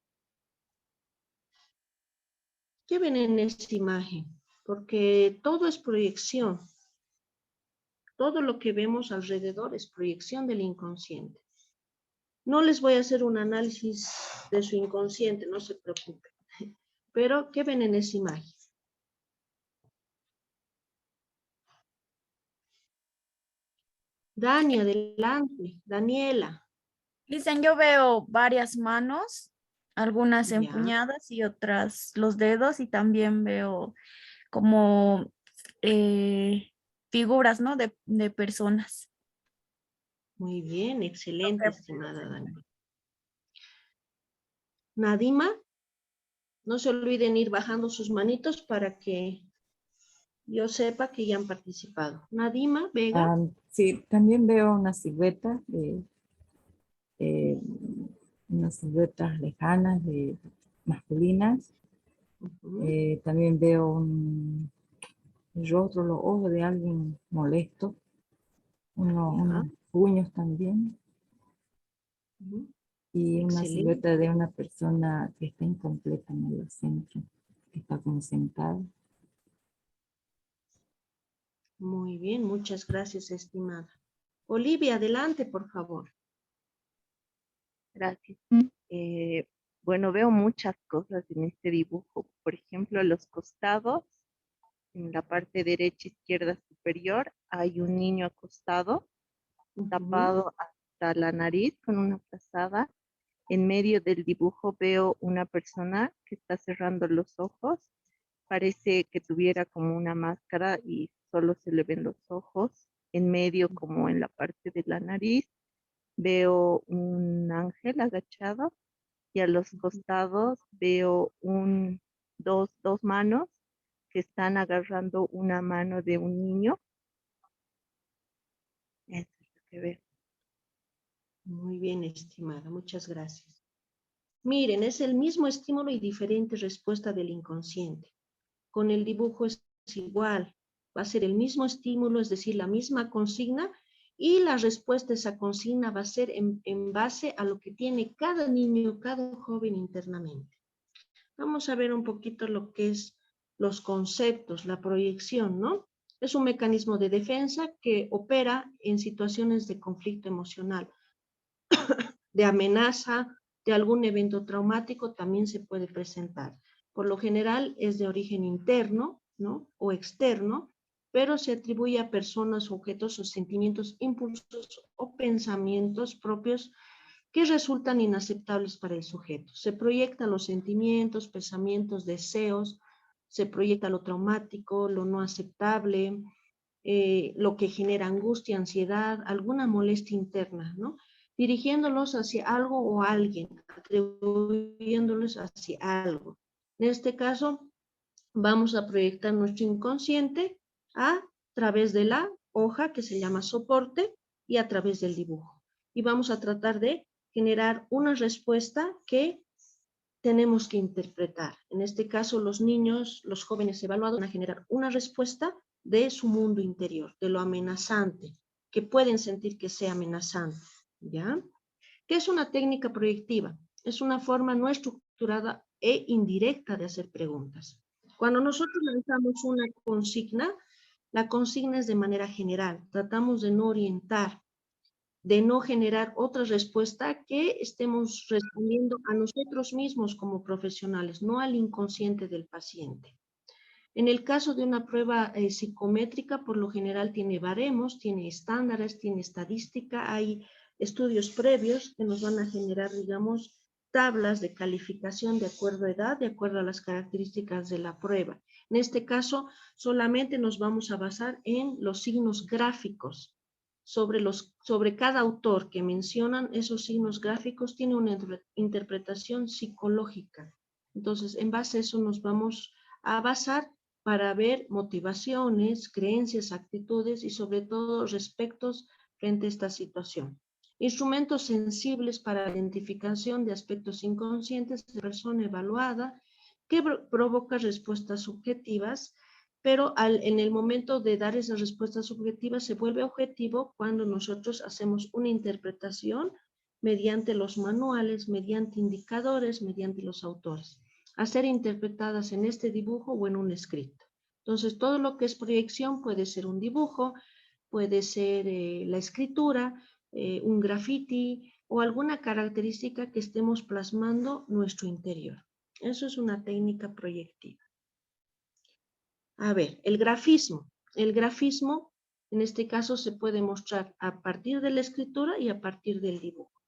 [SPEAKER 4] ¿Qué ven en esta imagen? Porque todo es proyección. Todo lo que vemos alrededor es proyección del inconsciente. No les voy a hacer un análisis de su inconsciente, no se preocupen. Pero, ¿qué ven en esa imagen? Dani, adelante. Daniela.
[SPEAKER 24] Dicen, yo veo varias manos, algunas
[SPEAKER 4] Ya.
[SPEAKER 24] empuñadas y otras los dedos, y también veo como figuras, ¿no? De personas.
[SPEAKER 4] Muy bien, excelente, estimada Dani. Nadima, no se olviden ir bajando sus manitos para que yo sepa que ya han participado. Nadima, Vega.
[SPEAKER 18] Sí, también veo una silueta unas siluetas lejanas masculinas. También veo un rostro, los ojos de alguien molesto, unos puños también. Y una
[SPEAKER 4] Excelente.
[SPEAKER 18] silueta de una persona que está incompleta en el centro, que está como sentada.
[SPEAKER 4] Muy bien, muchas gracias, estimada. Olivia, adelante, por favor.
[SPEAKER 19] Gracias. Bueno, veo muchas cosas en este dibujo. Por ejemplo, los costados, en la parte derecha izquierda superior, hay un niño acostado, tapado hasta la nariz con una frazada. En medio del dibujo veo una persona que está cerrando los ojos. Parece que tuviera como una máscara y solo se le ven los ojos. En medio, como en la parte de la nariz, veo un ángel agachado y a los costados veo dos manos que están agarrando una mano de un niño. Eso es lo que veo.
[SPEAKER 4] Muy bien, estimada, muchas gracias. Miren, es el mismo estímulo y diferente respuesta del inconsciente. Con el dibujo es igual, va a ser el mismo estímulo, es decir, la misma consigna, y la respuesta a esa consigna va a ser en base a lo que tiene cada niño, cada joven internamente. Vamos a ver un poquito lo que es los conceptos, la proyección, ¿no? Es un mecanismo de defensa que opera en situaciones de conflicto emocional, de amenaza, de algún evento traumático también se puede presentar. Por lo general es de origen interno, ¿no? O externo, pero se atribuye a personas, objetos o sentimientos, impulsos o pensamientos propios que resultan inaceptables para el sujeto. Se proyectan los sentimientos, pensamientos, deseos, se proyecta lo traumático, lo no aceptable, lo que genera angustia, ansiedad, alguna molestia interna, ¿no? Dirigiéndolos hacia algo o alguien, atribuyéndolos hacia algo. En este caso, vamos a proyectar nuestro inconsciente a través de la hoja que se llama soporte y a través del dibujo. Y vamos a tratar de generar una respuesta que tenemos que interpretar. En este caso, los niños, los jóvenes evaluados van a generar una respuesta de su mundo interior, de lo amenazante, que pueden sentir que sea amenazante, ¿ya? ¿Qué es una técnica proyectiva? Es una forma no estructurada e indirecta de hacer preguntas. Cuando nosotros lanzamos una consigna, la consigna es de manera general. Tratamos de no orientar, de no generar otra respuesta que estemos respondiendo a nosotros mismos como profesionales, no al inconsciente del paciente. En el caso de una prueba psicométrica, por lo general tiene baremos, tiene estándares, tiene estadística, hay estudios previos que nos van a generar, digamos, tablas de calificación de acuerdo a edad, de acuerdo a las características de la prueba. En este caso, solamente nos vamos a basar en los signos gráficos. Sobre cada autor que mencionan, esos signos gráficos tienen una interpretación psicológica. Entonces, en base a eso nos vamos a basar para ver motivaciones, creencias, actitudes y sobre todo respectos frente a esta situación. Instrumentos sensibles para la identificación de aspectos inconscientes de persona evaluada que provoca respuestas subjetivas, pero en el momento de dar esas respuestas subjetivas se vuelve objetivo cuando nosotros hacemos una interpretación mediante los manuales, mediante indicadores, mediante los autores, a ser interpretadas en este dibujo o en un escrito. Entonces, todo lo que es proyección puede ser un dibujo, puede ser la escritura, un graffiti o alguna característica que estemos plasmando nuestro interior. Eso es una técnica proyectiva. A ver, el grafismo. El grafismo, en este caso, se puede mostrar a partir de la escritura y a partir del dibujo.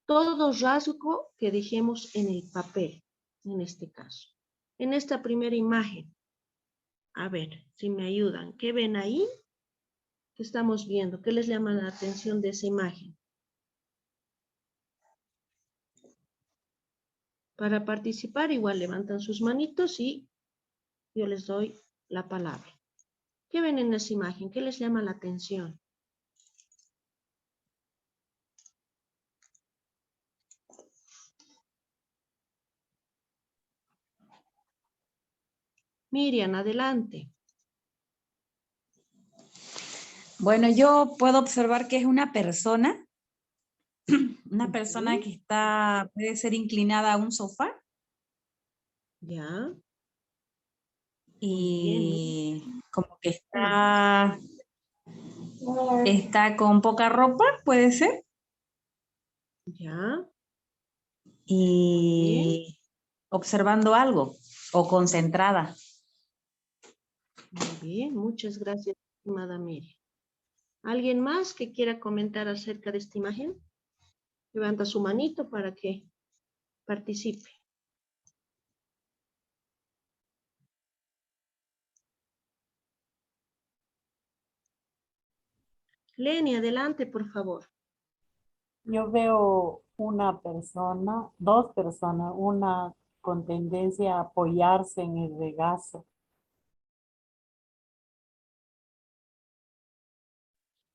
[SPEAKER 4] Todo rasgo que dejemos en el papel, en este caso. En esta primera imagen, a ver si me ayudan. ¿Qué ven ahí? ¿Qué estamos viendo? ¿Qué les llama la atención de esa imagen? Para participar, igual levantan sus manitos y yo les doy la palabra. ¿Qué ven en esa imagen? ¿Qué les llama la atención? Miriam, adelante.
[SPEAKER 8] Bueno, yo puedo observar que es una persona que está, puede ser inclinada a un sofá.
[SPEAKER 4] Ya.
[SPEAKER 8] Y como que está con poca ropa, puede ser.
[SPEAKER 4] Ya.
[SPEAKER 8] Y observando algo o concentrada.
[SPEAKER 4] Muy bien, muchas gracias, estimada Miriam. ¿Alguien más que quiera comentar acerca de esta imagen? Levanta su manito para que participe. Leni, adelante, por favor.
[SPEAKER 11] Yo veo una persona, dos personas, una con tendencia a apoyarse en el regazo.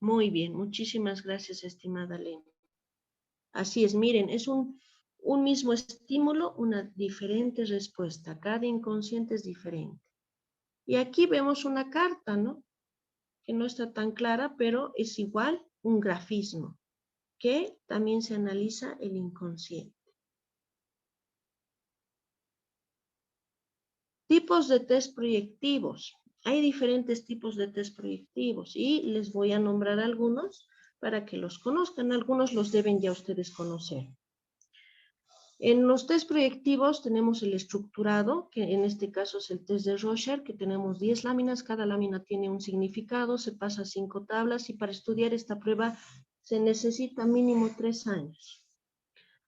[SPEAKER 4] Muy bien, muchísimas gracias, estimada Leni. Así es, miren, es un mismo estímulo, una diferente respuesta. Cada inconsciente es diferente. Y aquí vemos una carta, ¿no? Que no está tan clara, pero es igual un grafismo, que también se analiza el inconsciente. Tipos de test proyectivos. Hay diferentes tipos de test proyectivos y les voy a nombrar algunos para que los conozcan. Algunos los deben ya ustedes conocer. En los test proyectivos tenemos el estructurado, que en este caso es el test de Rorschach, que tenemos 10 láminas, cada lámina tiene un significado, se pasa a 5 tablas y para estudiar esta prueba se necesita mínimo 3 años.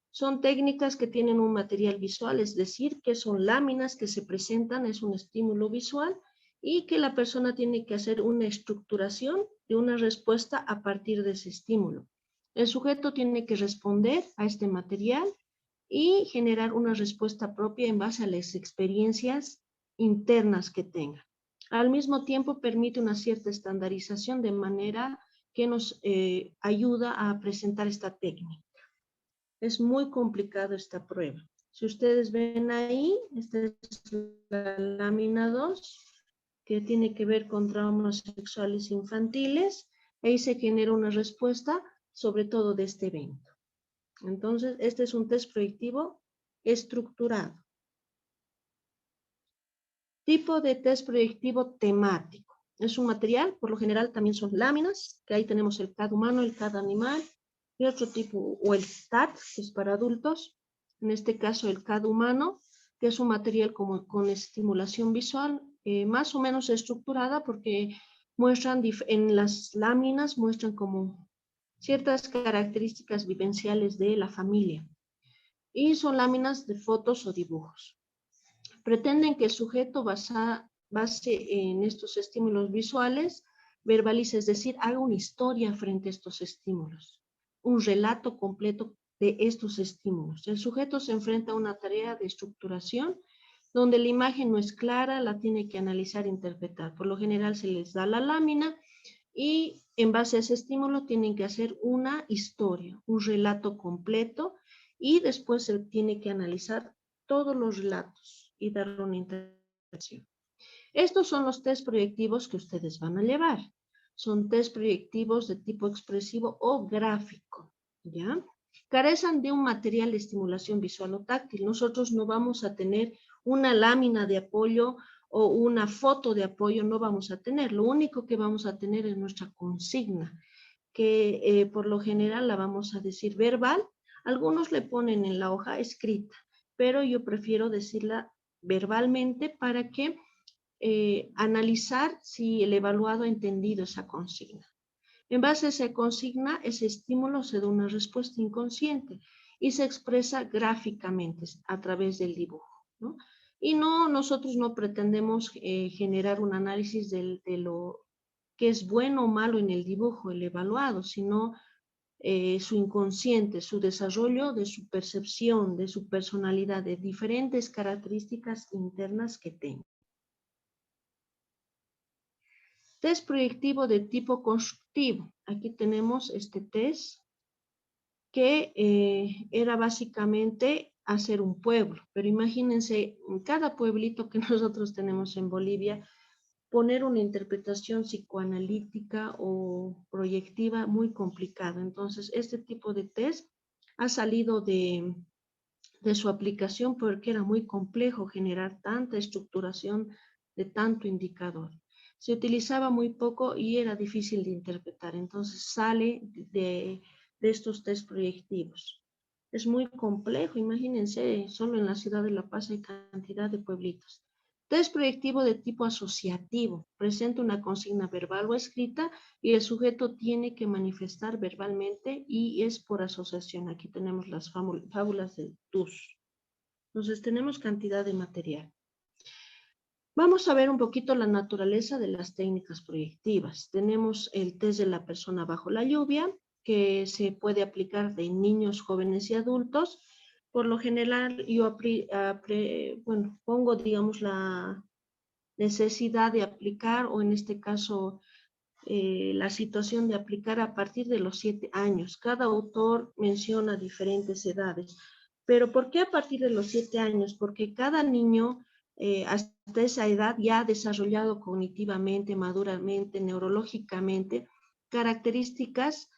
[SPEAKER 4] Son técnicas que tienen un material visual, es decir, que son láminas que se presentan, es un estímulo visual y que la persona tiene que hacer una estructuración de una respuesta a partir de ese estímulo. El sujeto tiene que responder a este material y generar una respuesta propia en base a las experiencias internas que tenga. Al mismo tiempo permite una cierta estandarización de manera que nos ayuda a presentar esta técnica. Es muy complicado esta prueba. Si ustedes ven ahí, esta es la lámina 2, que tiene que ver con traumas sexuales infantiles. Ahí se genera una respuesta sobre todo de este evento. Entonces, este es un test proyectivo estructurado. Tipo de test proyectivo temático. Es un material, por lo general también son láminas, que ahí tenemos el CAD humano, el CAD animal, y otro tipo, o el TAT, que es para adultos. En este caso el CAD humano, que es un material con estimulación visual, más o menos estructurada porque muestran, en las láminas muestran como ciertas características vivenciales de la familia. Y son láminas de fotos o dibujos. Pretenden que el sujeto base en estos estímulos visuales, verbalice, es decir, haga una historia frente a estos estímulos, un relato completo de estos estímulos. El sujeto se enfrenta a una tarea de estructuración donde la imagen no es clara, la tiene que analizar e interpretar. Por lo general se les da la lámina y en base a ese estímulo tienen que hacer una historia, un relato completo, y después se tiene que analizar todos los relatos y dar una interpretación. Estos son los test proyectivos que ustedes van a llevar. Son test proyectivos de tipo expresivo o gráfico, ¿ya? Carecen de un material de estimulación visual o táctil. Nosotros no vamos a tener una lámina de apoyo o una foto de apoyo, no vamos a tener. Lo único que vamos a tener es nuestra consigna, que por lo general la vamos a decir verbal. Algunos le ponen en la hoja escrita, pero yo prefiero decirla verbalmente para que analizar si el evaluado ha entendido esa consigna. En base a esa consigna, ese estímulo se da una respuesta inconsciente y se expresa gráficamente a través del dibujo, ¿no? Y nosotros no pretendemos generar un análisis de lo que es bueno o malo en el dibujo, el evaluado, sino su inconsciente, su desarrollo de su percepción, de su personalidad, de diferentes características internas que tenga. Test proyectivo de tipo constructivo. Aquí tenemos este test que era básicamente hacer un pueblo, pero imagínense en cada pueblito que nosotros tenemos en Bolivia, poner una interpretación psicoanalítica o proyectiva muy complicada. Entonces, este tipo de test ha salido de su aplicación porque era muy complejo generar tanta estructuración de tanto indicador. Se utilizaba muy poco y era difícil de interpretar. Entonces, sale de estos test proyectivos. Es muy complejo, imagínense, solo en la ciudad de La Paz hay cantidad de pueblitos. Test proyectivo de tipo asociativo. Presenta una consigna verbal o escrita y el sujeto tiene que manifestar verbalmente y es por asociación. Aquí tenemos las fábulas del TUS. Entonces tenemos cantidad de material. Vamos a ver un poquito la naturaleza de las técnicas proyectivas. Tenemos el test de la persona bajo la lluvia, que se puede aplicar de niños, jóvenes y adultos. Por lo general, yo pongo, digamos, la necesidad de aplicar, o en este caso, la situación de aplicar a partir de los 7 años. Cada autor menciona diferentes edades. Pero ¿por qué a partir de los 7 años? Porque cada niño hasta esa edad ya ha desarrollado cognitivamente, maduramente, neurológicamente, características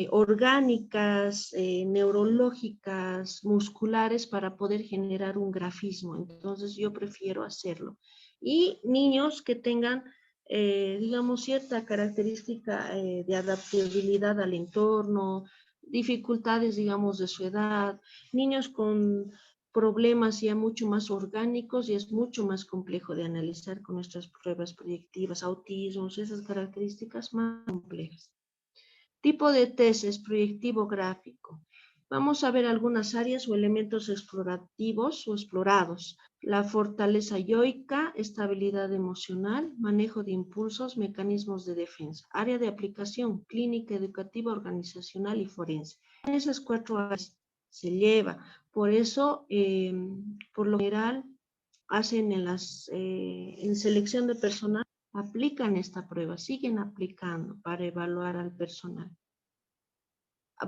[SPEAKER 4] orgánicas, neurológicas, musculares para poder generar un grafismo. Entonces yo prefiero hacerlo. Y niños que tengan, digamos, cierta característica de adaptabilidad al entorno, dificultades, digamos, de su edad, niños con problemas ya mucho más orgánicos y es mucho más complejo de analizar con nuestras pruebas proyectivas, autismos, esas características más complejas. Tipo de test es proyectivo gráfico. Vamos a ver algunas áreas o elementos explorativos o explorados. La fortaleza yoica, estabilidad emocional, manejo de impulsos, mecanismos de defensa. Área de aplicación, clínica, educativa, organizacional y forense. En esas 4 áreas se lleva. Por eso, por lo general, hacen en selección de personal, aplican esta prueba, siguen aplicando para evaluar al personal.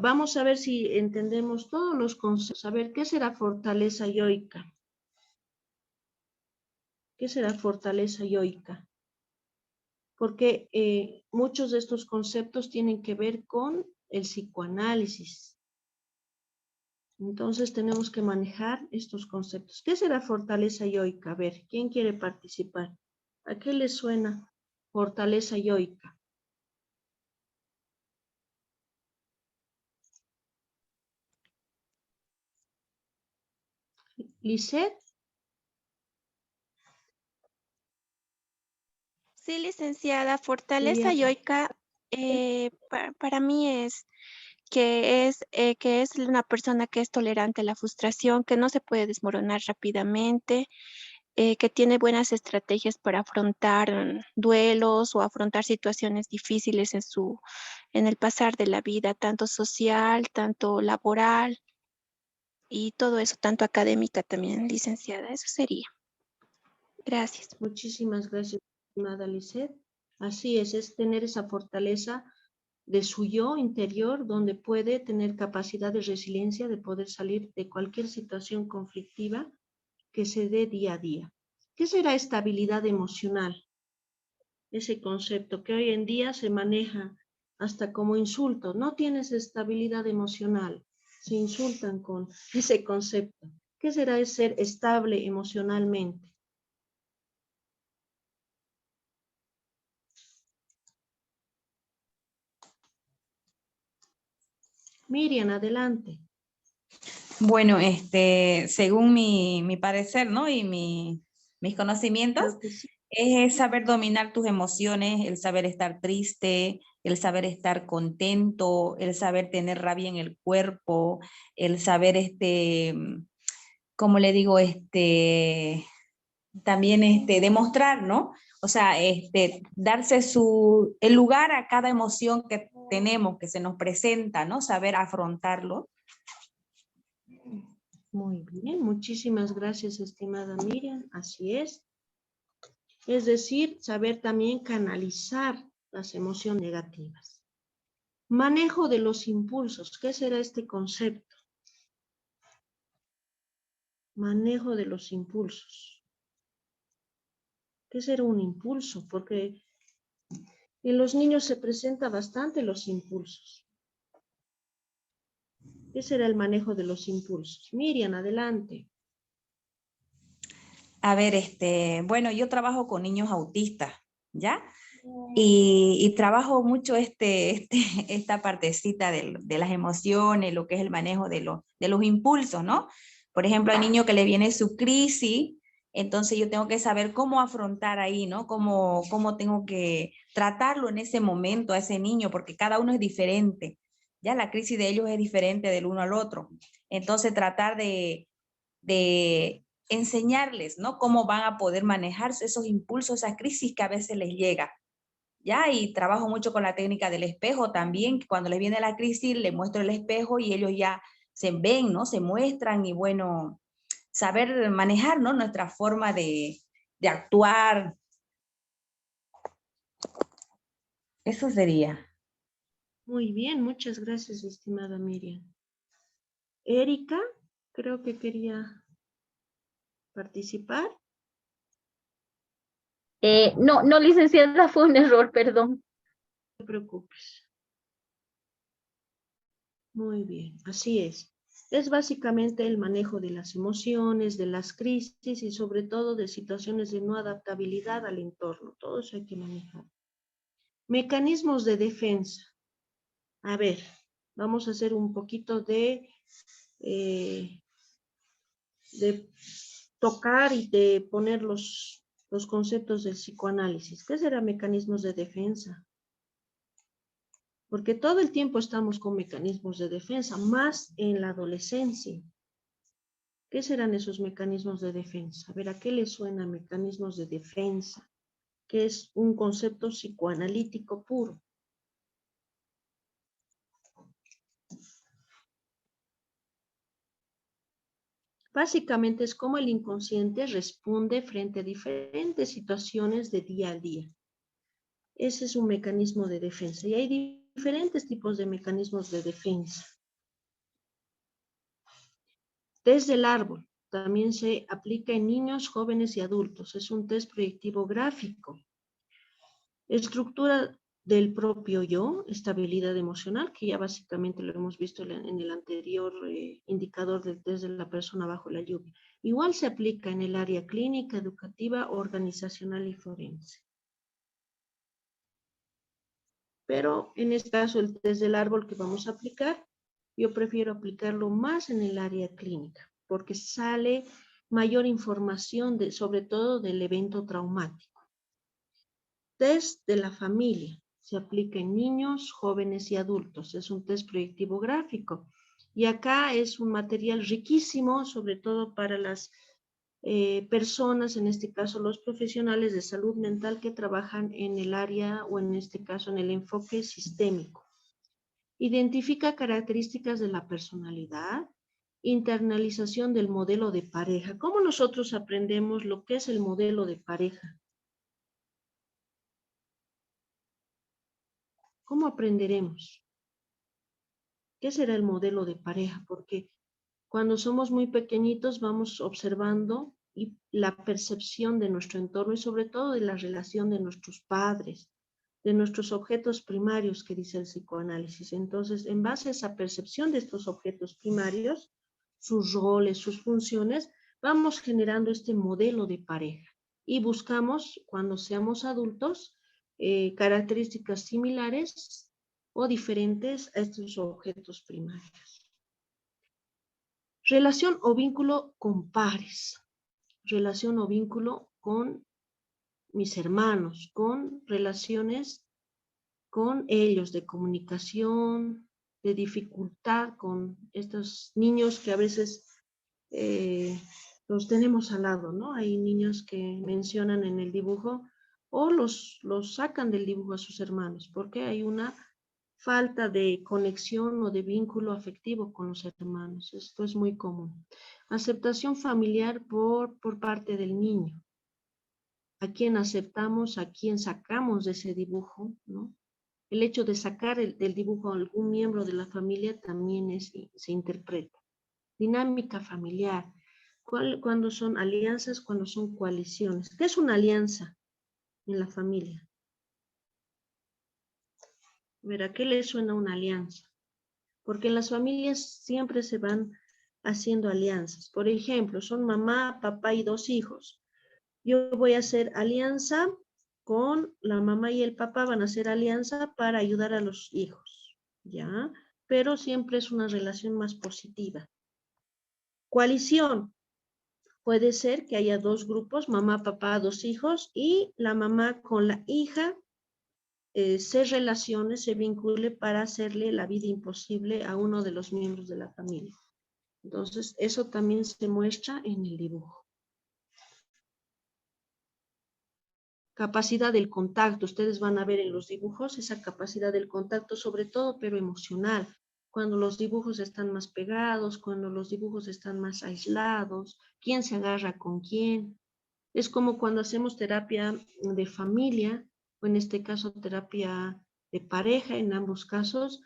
[SPEAKER 4] Vamos a ver si entendemos todos los conceptos. A ver, ¿qué será fortaleza yoica? ¿Qué será fortaleza yoica? Porque muchos de estos conceptos tienen que ver con el psicoanálisis. Entonces tenemos que manejar estos conceptos. ¿Qué será fortaleza yoica? A ver, ¿quién quiere participar? ¿A qué le suena fortaleza yoica? Lisette.
[SPEAKER 13] Sí, licenciada, fortaleza yoica para mí es que es una persona que es tolerante a la frustración, que no se puede desmoronar rápidamente, que tiene buenas estrategias para afrontar duelos o afrontar situaciones difíciles en el pasar de la vida, tanto social, tanto laboral y todo eso, tanto académica también, licenciada. Eso sería. Gracias.
[SPEAKER 4] Muchísimas gracias, estimada Lisset. Así es tener esa fortaleza de su yo interior, donde puede tener capacidad de resiliencia, de poder salir de cualquier situación conflictiva que se dé día a día. ¿Qué será estabilidad emocional? Ese concepto que hoy en día se maneja hasta como insulto. No tienes estabilidad emocional. Se insultan con ese concepto. ¿Qué será ser estable emocionalmente? Miriam, adelante.
[SPEAKER 8] Bueno, según mi parecer, ¿no? Y mis conocimientos, es saber dominar tus emociones, el saber estar triste, el saber estar contento, el saber tener rabia en el cuerpo, el saber, ¿cómo le digo? También demostrar, ¿no? O sea, darse el lugar a cada emoción que tenemos, que se nos presenta, ¿no? Saber afrontarlo.
[SPEAKER 4] Muy bien, muchísimas gracias, estimada Miriam. Así es. Es decir, saber también canalizar las emociones negativas. Manejo de los impulsos. ¿Qué será este concepto? Manejo de los impulsos. ¿Qué será un impulso? Porque en los niños se presenta bastante los impulsos. ¿Qué será el manejo de los impulsos? Miriam, adelante.
[SPEAKER 8] A ver, bueno, yo trabajo con niños autistas, ¿ya? Y trabajo mucho esta partecita de las emociones, lo que es el manejo de los impulsos, ¿no? Por ejemplo, al niño que le viene su crisis, entonces yo tengo que saber cómo afrontar ahí, ¿no? Cómo tengo que tratarlo en ese momento a ese niño, porque cada uno es diferente, ¿ya? La crisis de ellos es diferente del uno al otro. Entonces tratar de enseñarles, ¿no? Cómo van a poder manejar esos impulsos, esa crisis que a veces les llega. ¿Ya? Y trabajo mucho con la técnica del espejo también, que cuando les viene la crisis, les muestro el espejo y ellos ya se ven, ¿no? Se muestran y bueno, saber manejar, ¿no? Nuestra forma de actuar. Eso sería.
[SPEAKER 4] Muy bien, muchas gracias, estimada Miriam. Erika, creo que quería participar.
[SPEAKER 7] No, licenciada, fue un error, perdón.
[SPEAKER 4] No te preocupes. Muy bien, así es. Es básicamente el manejo de las emociones, de las crisis y sobre todo de situaciones de no adaptabilidad al entorno. Todo eso hay que manejar. Mecanismos de defensa. A ver, vamos a hacer un poquito de tocar y de poner los conceptos del psicoanálisis. ¿Qué serán mecanismos de defensa? Porque todo el tiempo estamos con mecanismos de defensa, más en la adolescencia. ¿Qué serán esos mecanismos de defensa? A ver, ¿a qué le suena mecanismos de defensa? Que es un concepto psicoanalítico puro. Básicamente es como el inconsciente responde frente a diferentes situaciones de día a día. Ese es un mecanismo de defensa y hay diferentes tipos de mecanismos de defensa. Test del árbol también se aplica en niños, jóvenes y adultos. Es un test proyectivo gráfico. Estructura del propio yo, estabilidad emocional, que ya básicamente lo hemos visto en el anterior indicador del test de la persona bajo la lluvia. Igual se aplica en el área clínica, educativa, organizacional y forense. Pero en este caso el test del árbol que vamos a aplicar, yo prefiero aplicarlo más en el área clínica, porque sale mayor información sobre todo del evento traumático. test de la familia. Se aplica en niños, jóvenes y adultos. Es un test proyectivo gráfico. Y acá es un material riquísimo, sobre todo para las personas, en este caso los profesionales de salud mental que trabajan en el área o en este caso en el enfoque sistémico. Identifica características de la personalidad, internalización del modelo de pareja. ¿Cómo nosotros aprendemos lo que es el modelo de pareja? ¿Cómo aprenderemos? ¿Qué será el modelo de pareja? Porque cuando somos muy pequeñitos vamos observando la percepción de nuestro entorno y sobre todo de la relación de nuestros padres, de nuestros objetos primarios que dice el psicoanálisis. Entonces, en base a esa percepción de estos objetos primarios, sus roles, sus funciones, vamos generando este modelo de pareja y buscamos, cuando seamos adultos, características similares o diferentes a estos objetos primarios. Relación o vínculo con pares, relación o vínculo con mis hermanos, con relaciones con ellos de comunicación, de dificultad con estos niños que a veces los tenemos al lado, ¿no? Hay niños que mencionan en el dibujo o los sacan del dibujo a sus hermanos porque hay una falta de conexión o de vínculo afectivo con los hermanos. Esto es muy común. Aceptación familiar por parte del niño. ¿A quién aceptamos? ¿A quién sacamos de ese dibujo? ¿No? El hecho de sacar del dibujo a algún miembro de la familia también se interpreta. Dinámica familiar. ¿Cuándo son alianzas? ¿Cuándo son coaliciones? ¿Qué es una alianza en la familia? ¿A qué le suena una alianza? Porque en las familias siempre se van haciendo alianzas. Por ejemplo, son mamá, papá y 2 hijos. Yo voy a hacer alianza con la mamá y el papá, van a hacer alianza para ayudar a los hijos, ¿ya? Pero siempre es una relación más positiva. Coalición. Puede ser que haya 2 grupos, mamá, papá, 2 hijos, y la mamá con la hija se relacione, se vincule para hacerle la vida imposible a uno de los miembros de la familia. Entonces, eso también se muestra en el dibujo. Capacidad del contacto. Ustedes van a ver en los dibujos esa capacidad del contacto, sobre todo, pero emocional. Cuando los dibujos están más pegados, cuando los dibujos están más aislados, quién se agarra con quién. Es como cuando hacemos terapia de familia, o en este caso terapia de pareja, en ambos casos,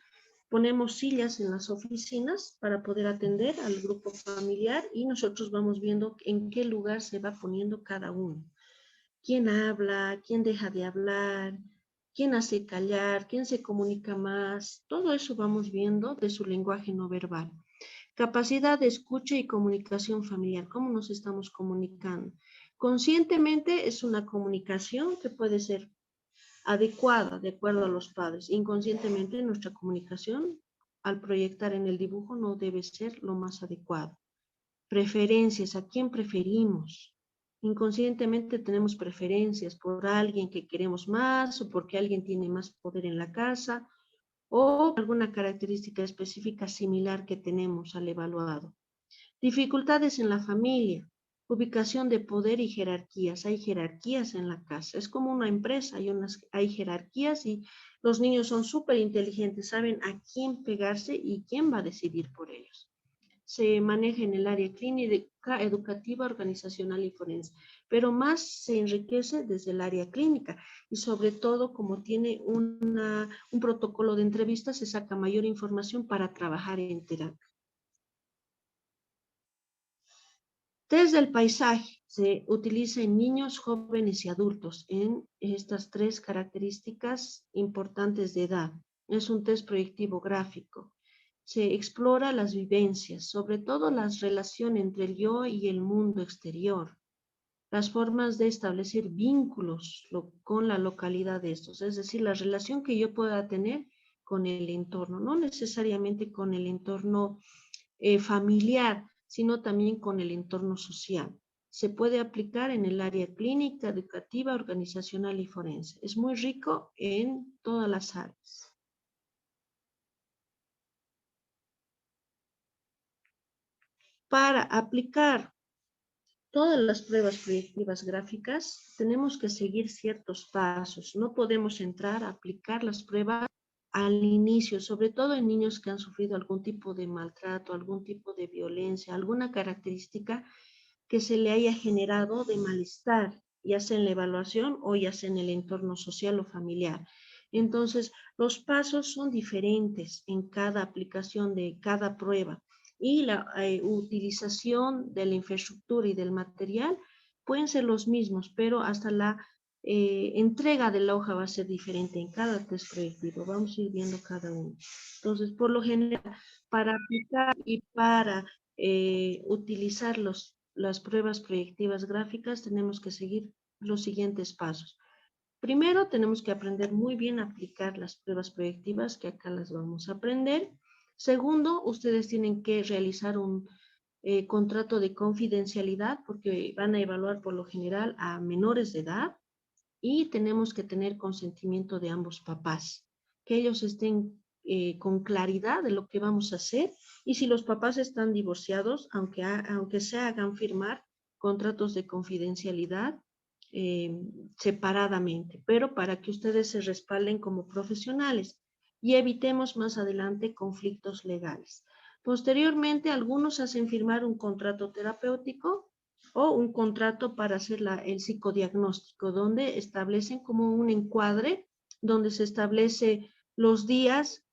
[SPEAKER 4] ponemos sillas en las oficinas para poder atender al grupo familiar y nosotros vamos viendo en qué lugar se va poniendo cada uno. ¿Quién habla? ¿Quién deja de hablar? ¿Quién hace callar? ¿Quién se comunica más? Todo eso vamos viendo de su lenguaje no verbal. Capacidad de escucha y comunicación familiar. ¿Cómo nos estamos comunicando? Conscientemente es una comunicación que puede ser adecuada de acuerdo a los padres. Inconscientemente nuestra comunicación al proyectar en el dibujo no debe ser lo más adecuado. Preferencias, ¿a quién preferimos? Inconscientemente tenemos preferencias por alguien que queremos más o porque alguien tiene más poder en la casa o alguna característica específica similar que tenemos al evaluado. Dificultades en la familia, ubicación de poder y jerarquías. Hay jerarquías en la casa, es como una empresa, hay jerarquías y los niños son súper inteligentes, saben a quién pegarse y quién va a decidir por ellos. Se maneja en el área clínica, educativa, organizacional y forense, pero más se enriquece desde el área clínica y sobre todo como tiene un protocolo de entrevistas se saca mayor información para trabajar en terapia. Test del paisaje se utiliza en niños, jóvenes y adultos en estas 3 características importantes de edad. Es un test proyectivo gráfico. Se explora las vivencias, sobre todo la relación entre el yo y el mundo exterior, las formas de establecer vínculos con la localidad de estos, es decir, la relación que yo pueda tener con el entorno, no necesariamente con el entorno familiar, sino también con el entorno social. se puede aplicar en el área clínica, educativa, organizacional y forense. Es muy rico en todas las áreas. Para aplicar todas las pruebas proyectivas gráficas, tenemos que seguir ciertos pasos. No podemos entrar a aplicar las pruebas al inicio, sobre todo en niños que han sufrido algún tipo de maltrato, algún tipo de violencia, alguna característica que se le haya generado de malestar, ya sea en la evaluación o ya sea en el entorno social o familiar. Entonces, los pasos son diferentes en cada aplicación de cada prueba y la utilización de la infraestructura y del material pueden ser los mismos, pero hasta la entrega de la hoja va a ser diferente en cada test proyectivo. Vamos a ir viendo cada uno. Entonces, por lo general, para aplicar y para utilizar las pruebas proyectivas gráficas, tenemos que seguir los siguientes pasos. Primero, tenemos que aprender muy bien a aplicar las pruebas proyectivas, que acá las vamos a aprender. Segundo, ustedes tienen que realizar un contrato de confidencialidad, porque van a evaluar por lo general a menores de edad, y tenemos que tener consentimiento de ambos papás, que ellos estén con claridad de lo que vamos a hacer, y si los papás están divorciados, aunque se hagan firmar contratos de confidencialidad separadamente, pero para que ustedes se respalden como profesionales y evitemos más adelante conflictos legales. Posteriormente, algunos hacen firmar un contrato terapéutico o un contrato para hacer el psicodiagnóstico, donde establecen como un encuadre, donde se establece los días,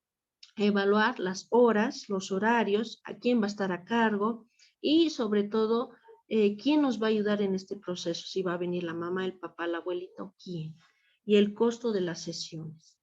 [SPEAKER 4] evaluar las horas, los horarios, a quién va a estar a cargo y sobre todo quién nos va a ayudar en este proceso, si va a venir la mamá, el papá, la abuelita o quién, y el costo de las sesiones.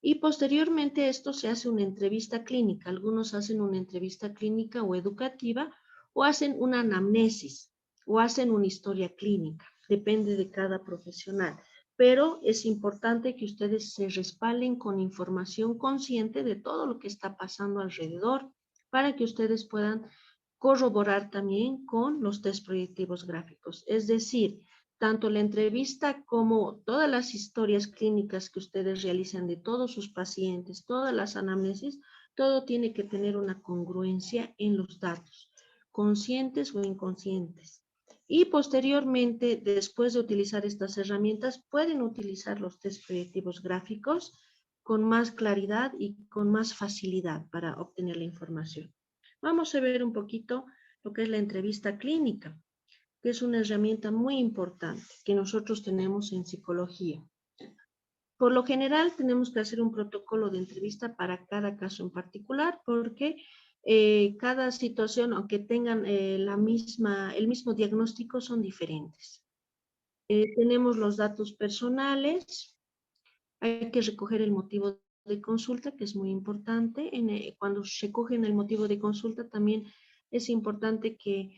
[SPEAKER 4] Y posteriormente esto se hace una entrevista clínica. Algunos hacen una entrevista clínica o educativa o hacen una anamnesis o hacen una historia clínica. Depende de cada profesional. Pero es importante que ustedes se respalden con información consciente de todo lo que está pasando alrededor para que ustedes puedan corroborar también con los test proyectivos gráficos. Es decir, tanto la entrevista como todas las historias clínicas que ustedes realizan de todos sus pacientes, todas las anamnesis, todo tiene que tener una congruencia en los datos, conscientes o inconscientes. Y posteriormente, después de utilizar estas herramientas, pueden utilizar los test proyectivos gráficos con más claridad y con más facilidad para obtener la información. Vamos a ver un poquito lo que es la entrevista clínica, que es una herramienta muy importante que nosotros tenemos en psicología. Por lo general tenemos que hacer un protocolo de entrevista para cada caso en particular, porque cada situación, aunque tengan el mismo diagnóstico, son diferentes. Tenemos los datos personales, hay que recoger el motivo de consulta, que es muy importante. Cuando recogen el motivo de consulta, también es importante que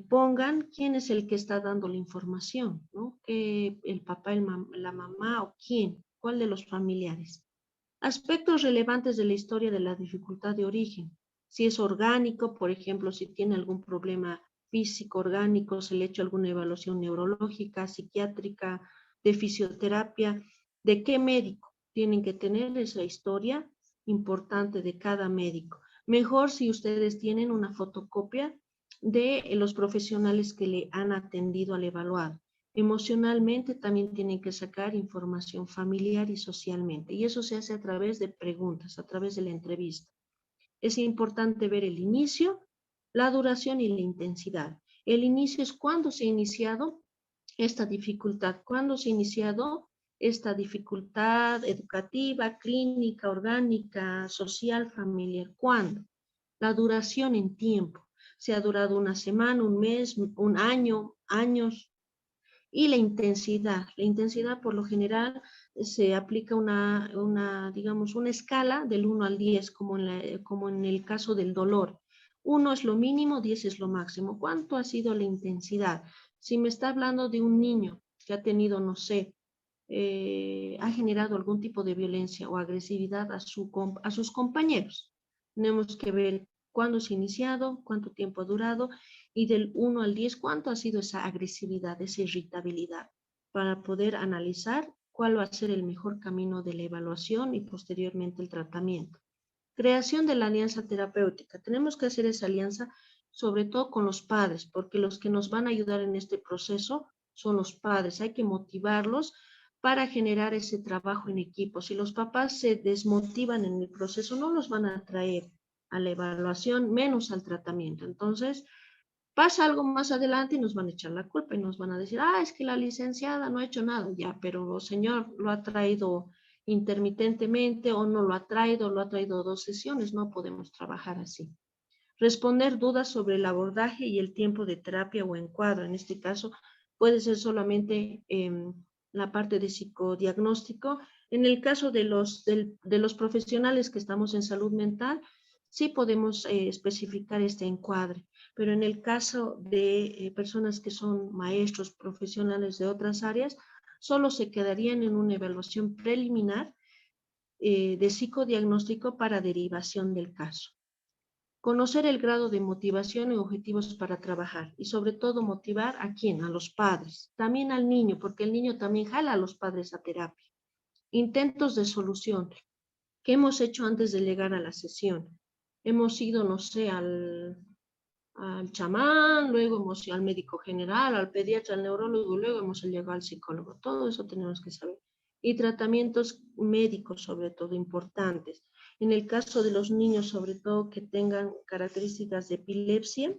[SPEAKER 4] pongan quién es el que está dando la información, ¿no? Que el papá, la mamá o quién, cuál de los familiares. Aspectos relevantes de la historia de la dificultad de origen. Si es orgánico, por ejemplo, si tiene algún problema físico, orgánico, se le ha hecho alguna evaluación neurológica, psiquiátrica, de fisioterapia, de qué médico. Tienen que tener esa historia importante de cada médico. Mejor si ustedes tienen una fotocopia de los profesionales que le han atendido al evaluado. Emocionalmente también tienen que sacar información familiar y socialmente, y eso se hace a través de preguntas, a través de la entrevista. Es importante ver el inicio, la duración y la intensidad. El inicio es cuándo se ha iniciado esta dificultad, cuándo se ha iniciado esta dificultad educativa, clínica, orgánica, social, familiar. ¿Cuándo? La duración en tiempo. Se ha durado una semana, un mes, un año, años. Y la intensidad por lo general se aplica digamos, una escala del 1 al 10, como en el caso del dolor. 1 es lo mínimo, 10 es lo máximo. ¿Cuánto ha sido la intensidad? Si me está hablando de un niño que ha tenido, no sé, ha generado algún tipo de violencia o agresividad a sus compañeros, tenemos que ver cuándo se ha iniciado, cuánto tiempo ha durado, y del 1 al 10, ¿cuánto ha sido esa agresividad, esa irritabilidad? Para poder analizar cuál va a ser el mejor camino de la evaluación y posteriormente el tratamiento. Creación de la alianza terapéutica. Tenemos que hacer esa alianza sobre todo con los padres, porque los que nos van a ayudar en este proceso son los padres. Hay que motivarlos para generar ese trabajo en equipo. Si los papás se desmotivan en el proceso, no los van a atraer a la evaluación, menos al tratamiento. Entonces, pasa algo más adelante y nos van a echar la culpa y nos van a decir, es que la licenciada no ha hecho nada. Ya, pero señor, lo ha traído intermitentemente o no lo ha traído 2 sesiones. No podemos trabajar así. Responder dudas sobre el abordaje y el tiempo de terapia o encuadro. En este caso, puede ser solamente la parte de psicodiagnóstico. En el caso de los profesionales que estamos en salud mental, sí podemos especificar este encuadre, pero en el caso de personas que son maestros profesionales de otras áreas, solo se quedarían en una evaluación preliminar de psicodiagnóstico para derivación del caso. Conocer el grado de motivación y objetivos para trabajar y sobre todo motivar ¿a quién? A los padres, también al niño, porque el niño también jala a los padres a terapia. Intentos de solución. ¿Qué hemos hecho antes de llegar a la sesión? Hemos ido, no sé, al chamán, luego hemos ido al médico general, al pediatra, al neurólogo, luego hemos llegado al psicólogo. Todo eso tenemos que saber. Y tratamientos médicos, sobre todo, importantes. En el caso de los niños, sobre todo, que tengan características de epilepsia,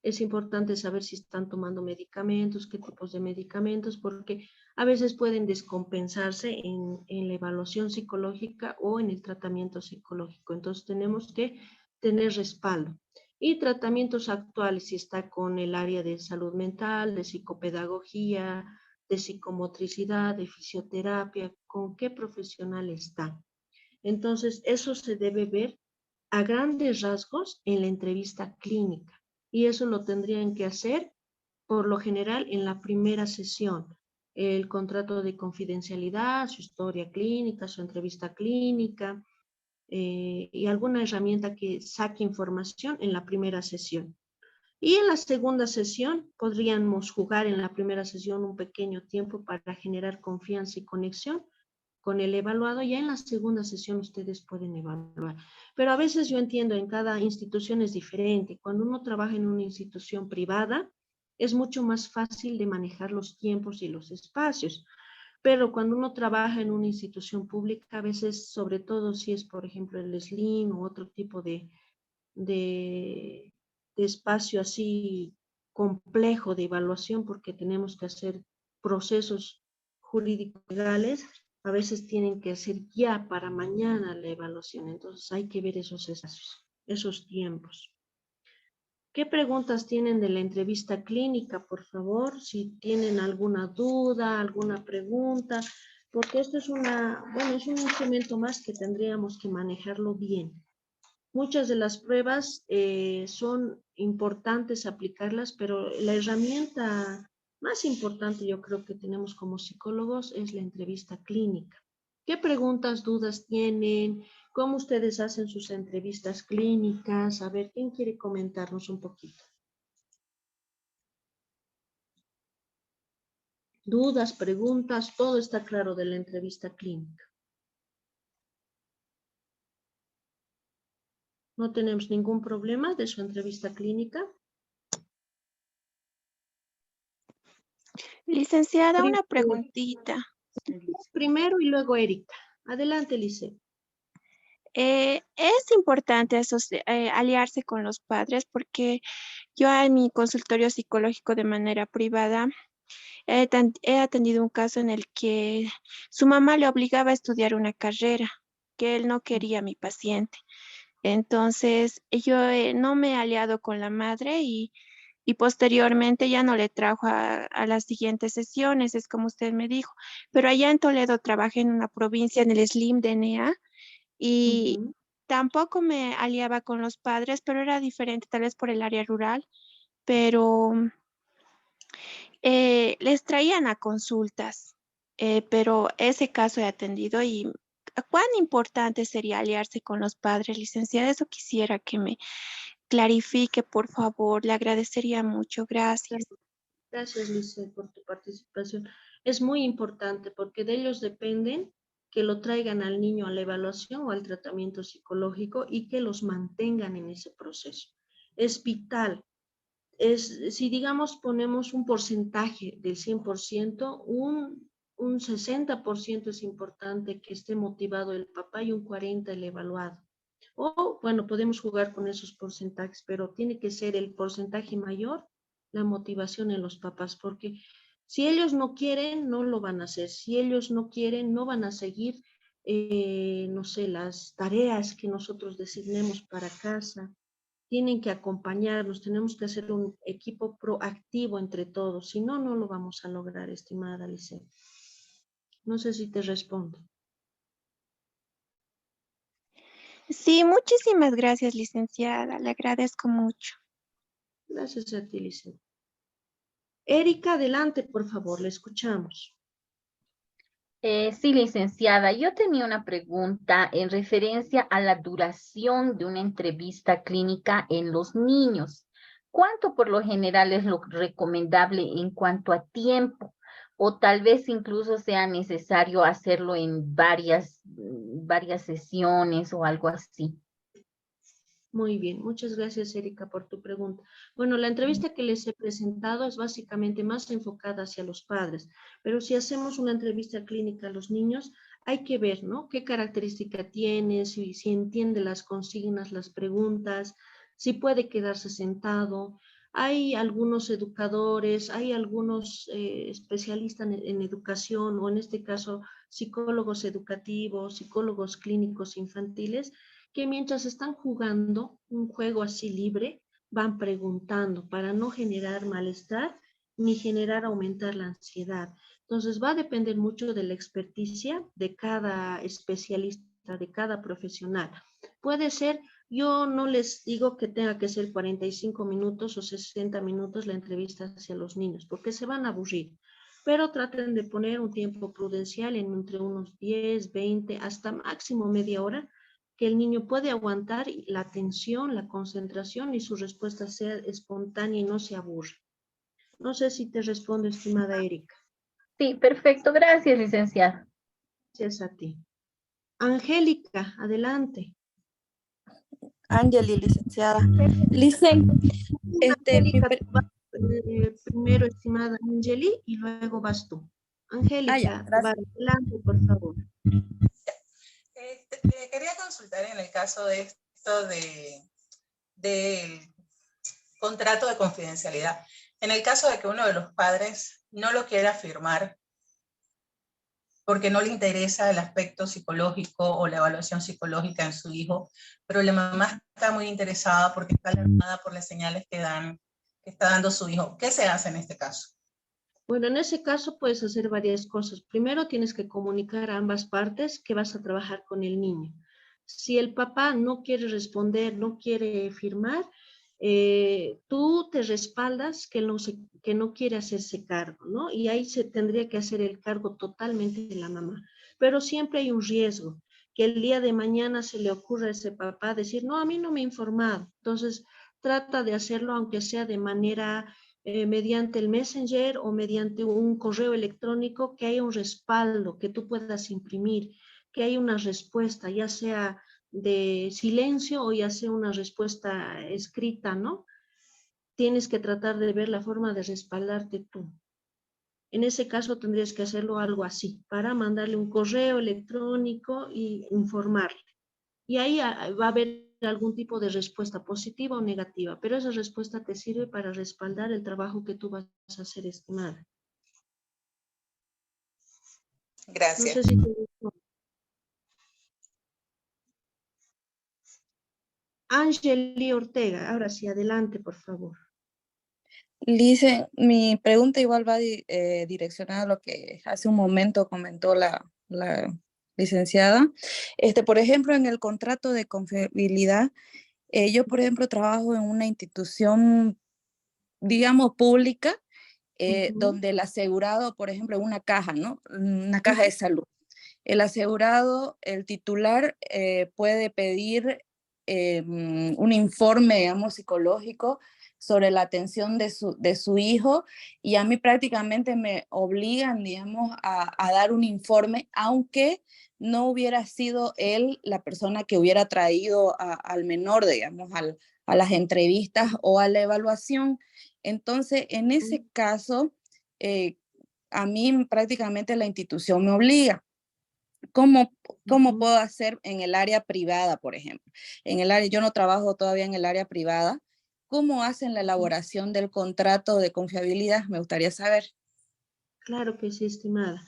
[SPEAKER 4] es importante saber si están tomando medicamentos, qué tipos de medicamentos, porque a veces pueden descompensarse en la evaluación psicológica o en el tratamiento psicológico. Entonces, tenemos que tener respaldo. Y tratamientos actuales, si está con el área de salud mental, de psicopedagogía, de psicomotricidad, de fisioterapia, con qué profesional está. Entonces, eso se debe ver a grandes rasgos en la entrevista clínica. Y eso lo tendrían que hacer, por lo general, en la primera sesión. El contrato de confidencialidad, su historia clínica, su entrevista clínica, y alguna herramienta que saque información en la primera sesión. Y en la segunda sesión podríamos jugar en la primera sesión un pequeño tiempo para generar confianza y conexión con el evaluado. Ya en la segunda sesión ustedes pueden evaluar. Pero a veces yo entiendo, en cada institución es diferente. Cuando uno trabaja en una institución privada, es mucho más fácil de manejar los tiempos y los espacios. Pero cuando uno trabaja en una institución pública, a veces, sobre todo si es, por ejemplo, el SLIM u otro tipo de espacio así complejo de evaluación, porque tenemos que hacer procesos jurídicos legales, a veces tienen que hacer ya para mañana la evaluación. Entonces hay que ver esos espacios, esos tiempos. ¿Qué preguntas tienen de la entrevista clínica, por favor? Si tienen alguna duda, alguna pregunta, porque esto es es un instrumento más que tendríamos que manejarlo bien. Muchas de las pruebas son importantes aplicarlas, pero la herramienta más importante yo creo que tenemos como psicólogos es la entrevista clínica. ¿Qué preguntas, dudas tienen? ¿Cómo ustedes hacen sus entrevistas clínicas? A ver, ¿quién quiere comentarnos un poquito? Dudas, preguntas, todo está claro de la entrevista clínica. ¿No tenemos ningún problema de su entrevista clínica?
[SPEAKER 13] Licenciada, una preguntita.
[SPEAKER 4] Primero y luego Erika. Adelante, Lice.
[SPEAKER 13] Es importante aliarse con los padres, porque yo en mi consultorio psicológico de manera privada he atendido un caso en el que su mamá le obligaba a estudiar una carrera que él no quería, mi paciente. Entonces yo no me he aliado con la madre y posteriormente ya no le trajo a las siguientes sesiones, es como usted me dijo. Pero allá en Toledo trabajé en una provincia, en el SLIM de NEA, y tampoco me aliaba con los padres, pero era diferente, tal vez por el área rural, pero les traían a consultas, pero ese caso he atendido. Y ¿cuán importante sería aliarse con los padres, licenciada? Eso quisiera que me clarifique, por favor. Le agradecería mucho. Gracias.
[SPEAKER 4] Gracias, Lisset, por tu participación. Es muy importante porque de ellos dependen que lo traigan al niño a la evaluación o al tratamiento psicológico y que los mantengan en ese proceso. Es vital. Si digamos ponemos un porcentaje del 100%, un 60% es importante que esté motivado el papá y un 40% el evaluado. O, bueno, podemos jugar con esos porcentajes, pero tiene que ser el porcentaje mayor la motivación en los papás, porque si ellos no quieren, no lo van a hacer. Si ellos no quieren, no van a seguir, no sé, las tareas que nosotros designemos para casa. Tienen que acompañarnos, tenemos que hacer un equipo proactivo entre todos, si no, no lo vamos a lograr, estimada Lisset. No sé si te respondo.
[SPEAKER 13] Sí, muchísimas gracias, licenciada. Le agradezco mucho.
[SPEAKER 4] Gracias a ti, Lisset. Erika, adelante, por favor, le escuchamos.
[SPEAKER 7] Sí, licenciada, yo tenía una pregunta en referencia a la duración de una entrevista clínica en los niños. ¿Cuánto por lo general es lo recomendable en cuanto a tiempo? O tal vez incluso sea necesario hacerlo en varias sesiones o algo así.
[SPEAKER 4] Muy bien, muchas gracias, Erika, por tu pregunta. Bueno, la entrevista que les he presentado es básicamente más enfocada hacia los padres, pero si hacemos una entrevista clínica a los niños, hay que ver, ¿no? ¿Qué característica tiene? Si entiende las consignas, las preguntas, si puede quedarse sentado. Hay algunos educadores, hay algunos especialistas en educación, o en este caso, psicólogos educativos, psicólogos clínicos infantiles, que mientras están jugando un juego así libre, van preguntando para no generar malestar ni generar aumentar la ansiedad. Entonces va a depender mucho de la experticia de cada especialista, de cada profesional. Puede ser, yo no les digo que tenga que ser 45 minutos o 60 minutos la entrevista hacia los niños, porque se van a aburrir. Pero traten de poner un tiempo prudencial en entre unos 10, 20, hasta máximo media hora, que el niño puede aguantar la atención, la concentración y su respuesta sea espontánea y no se aburre. No sé si te respondo, estimada Erika.
[SPEAKER 7] Sí, perfecto. Gracias, licenciada.
[SPEAKER 4] Gracias a ti. Angélica, adelante.
[SPEAKER 24] Angeli, licenciada. Licen,
[SPEAKER 4] primero, estimada Angeli, y luego vas tú. Angélica, adelante, por favor.
[SPEAKER 1] Quería consultar en el caso de esto del contrato de confidencialidad. En el caso de que uno de los padres no lo quiera firmar porque no le interesa el aspecto psicológico o la evaluación psicológica en su hijo, pero la mamá está muy interesada porque está alarmada por las señales que está dando su hijo. ¿Qué se hace en este caso?
[SPEAKER 4] Bueno, en ese caso puedes hacer varias cosas. Primero tienes que comunicar a ambas partes que vas a trabajar con el niño. Si el papá no quiere responder, no quiere firmar, tú te respaldas que no quiere hacerse cargo, ¿no? Y ahí se tendría que hacer el cargo totalmente de la mamá. Pero siempre hay un riesgo, que el día de mañana se le ocurra a ese papá decir, no, a mí no me he informado. Entonces, trata de hacerlo aunque sea de manera mediante el Messenger o mediante un correo electrónico, que haya un respaldo, que tú puedas imprimir, que haya una respuesta, ya sea de silencio o ya sea una respuesta escrita, ¿no? Tienes que tratar de ver la forma de respaldarte tú. En ese caso tendrías que hacerlo algo así, para mandarle un correo electrónico y informarle. Y ahí va a haber algún tipo de respuesta positiva o negativa, pero esa respuesta te sirve para respaldar el trabajo que tú vas a hacer, estimada.
[SPEAKER 1] Gracias.
[SPEAKER 4] No sé si Angeli Ortega, ahora sí, adelante, por favor.
[SPEAKER 24] Lice, mi pregunta igual va direccionada a lo que hace un momento comentó la licenciada. Por ejemplo, en el contrato de confiabilidad, yo, por ejemplo, trabajo en una institución, digamos, pública, donde el asegurado, por ejemplo, en una caja, ¿no? Una caja de salud. El asegurado, el titular, puede pedir un informe, digamos, psicológico sobre la atención de su hijo, y a mí prácticamente me obligan, digamos, a dar un informe, aunque no hubiera sido él la persona que hubiera traído al menor, digamos, a las entrevistas o a la evaluación. Entonces, en ese caso, a mí prácticamente la institución me obliga. ¿Cómo puedo hacer en el área privada, por ejemplo? Yo no trabajo todavía en el área privada. ¿Cómo hacen la elaboración del contrato de confiabilidad? Me gustaría saber.
[SPEAKER 4] Claro que sí, estimada.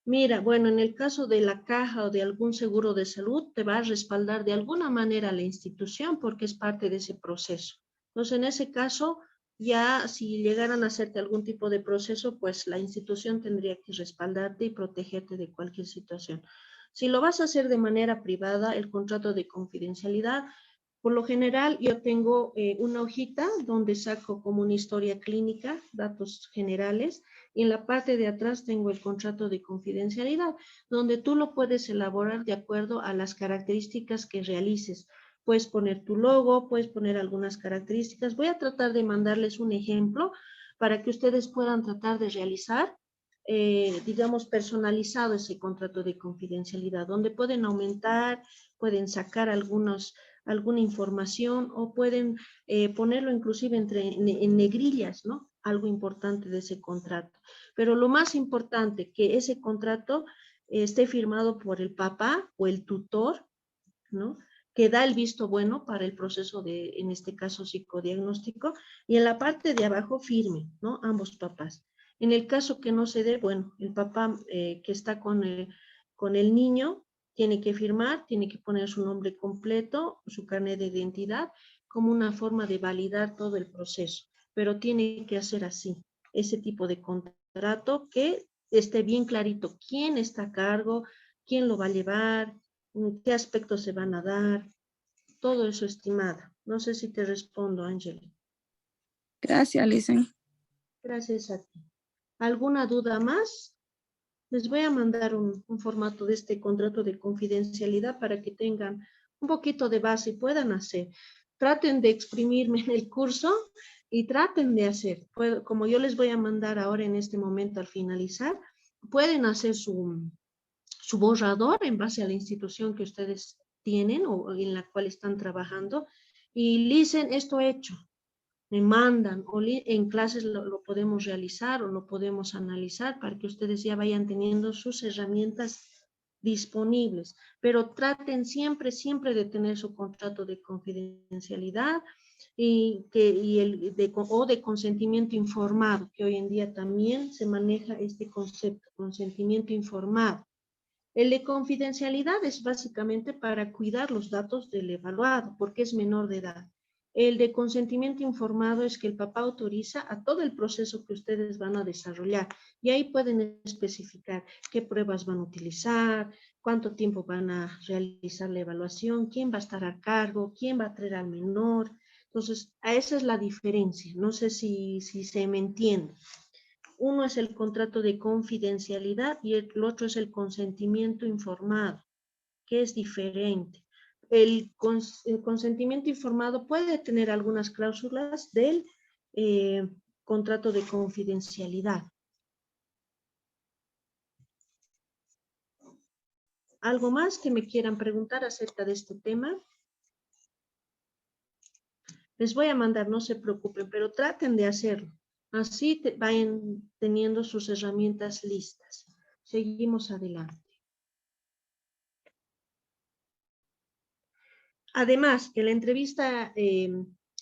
[SPEAKER 4] Mira, bueno, en el caso de la caja o de algún seguro de salud, te va a respaldar de alguna manera la institución porque es parte de ese proceso. Entonces, en ese caso, ya si llegaran a hacerte algún tipo de proceso, pues la institución tendría que respaldarte y protegerte de cualquier situación. Si lo vas a hacer de manera privada, el contrato de confidencialidad, por lo general yo tengo una hojita donde saco como una historia clínica, datos generales, y en la parte de atrás tengo el contrato de confidencialidad, donde tú lo puedes elaborar de acuerdo a las características que realices. Puedes poner tu logo, puedes poner algunas características. Voy a tratar de mandarles un ejemplo para que ustedes puedan tratar de realizar, digamos, personalizado ese contrato de confidencialidad, donde pueden aumentar, pueden sacar alguna información o pueden ponerlo inclusive en negrillas, ¿no? Algo importante de ese contrato. Pero lo más importante, que ese contrato esté firmado por el papá o el tutor, ¿no? Que da el visto bueno para el proceso de, en este caso, psicodiagnóstico, y en la parte de abajo firme, ¿no? Ambos papás. En el caso que no se dé, bueno, el papá que está con el niño tiene que firmar, tiene que poner su nombre completo, su carnet de identidad, como una forma de validar todo el proceso, pero tiene que hacer así, ese tipo de contrato que esté bien clarito quién está a cargo, quién lo va a llevar, qué aspectos se van a dar, todo eso, estimada. No sé si te respondo, Ángela.
[SPEAKER 24] Gracias, Licen.
[SPEAKER 4] Gracias a ti. ¿Alguna duda más? Les voy a mandar un formato de este contrato de confidencialidad para que tengan un poquito de base y puedan hacer. Traten de exprimirme en el curso y traten de hacer. Como yo les voy a mandar ahora en este momento al finalizar, pueden hacer su borrador en base a la institución que ustedes tienen o en la cual están trabajando y dicen esto hecho. Me mandan o en clases lo podemos realizar o lo podemos analizar para que ustedes ya vayan teniendo sus herramientas disponibles, pero traten siempre de tener su contrato de confidencialidad o de consentimiento informado, que hoy en día también se maneja este concepto, consentimiento informado. El de confidencialidad es básicamente para cuidar los datos del evaluado, porque es menor de edad. El de consentimiento informado es que el papá autoriza a todo el proceso que ustedes van a desarrollar y ahí pueden especificar qué pruebas van a utilizar, cuánto tiempo van a realizar la evaluación, quién va a estar a cargo, quién va a traer al menor. Entonces, esa es la diferencia. No sé si se me entiende. Uno es el contrato de confidencialidad y el otro es el consentimiento informado, que es diferente. El consentimiento informado puede tener algunas cláusulas del contrato de confidencialidad. ¿Algo más que me quieran preguntar acerca de este tema? Les voy a mandar, no se preocupen, pero traten de hacerlo. Así vayan teniendo sus herramientas listas. Seguimos adelante. Además, en la entrevista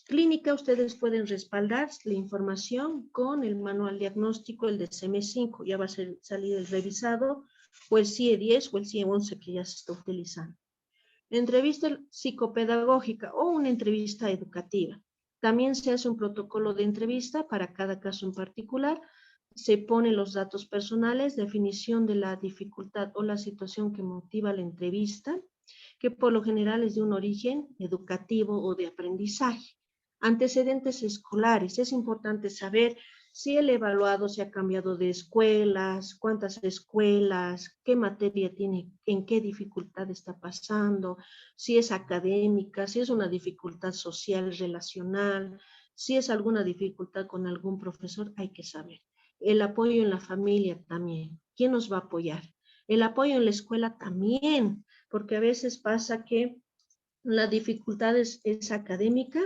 [SPEAKER 4] clínica ustedes pueden respaldar la información con el manual diagnóstico, el de CM5, ya va a salir el revisado, o el CIE 10 o el CIE 11 que ya se está utilizando. Entrevista psicopedagógica o una entrevista educativa. También se hace un protocolo de entrevista para cada caso en particular. Se ponen los datos personales, definición de la dificultad o la situación que motiva la entrevista, que por lo general es de un origen educativo o de aprendizaje. Antecedentes escolares. Es importante saber si el evaluado se ha cambiado de escuelas, cuántas escuelas, qué materia tiene, en qué dificultad está pasando, si es académica, si es una dificultad social, relacional, si es alguna dificultad con algún profesor, hay que saber. El apoyo en la familia también. ¿Quién nos va a apoyar? El apoyo en la escuela también, porque a veces pasa que la dificultad es académica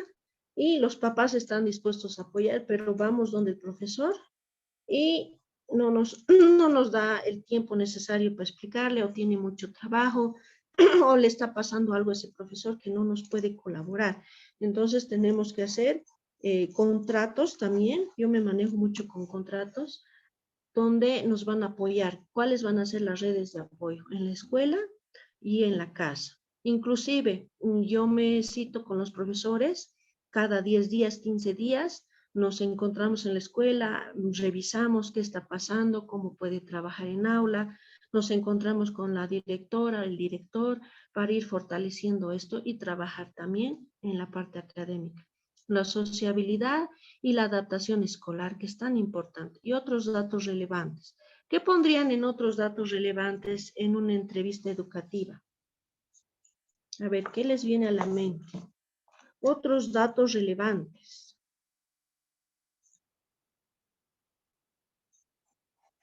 [SPEAKER 4] y los papás están dispuestos a apoyar, pero vamos donde el profesor y no nos da el tiempo necesario para explicarle, o tiene mucho trabajo, o le está pasando algo a ese profesor que no nos puede colaborar. Entonces tenemos que hacer contratos también. Yo me manejo mucho con contratos donde nos van a apoyar. ¿Cuáles van a ser las redes de apoyo? En la escuela y en la casa. Inclusive, yo me cito con los profesores cada 10 días, 15 días, nos encontramos en la escuela, revisamos qué está pasando, cómo puede trabajar en aula, nos encontramos con la directora, el director, para ir fortaleciendo esto y trabajar también en la parte académica. La sociabilidad y la adaptación escolar, que es tan importante, y otros datos relevantes. ¿Qué pondrían en otros datos relevantes en una entrevista educativa? A ver, ¿qué les viene a la mente? Otros datos relevantes.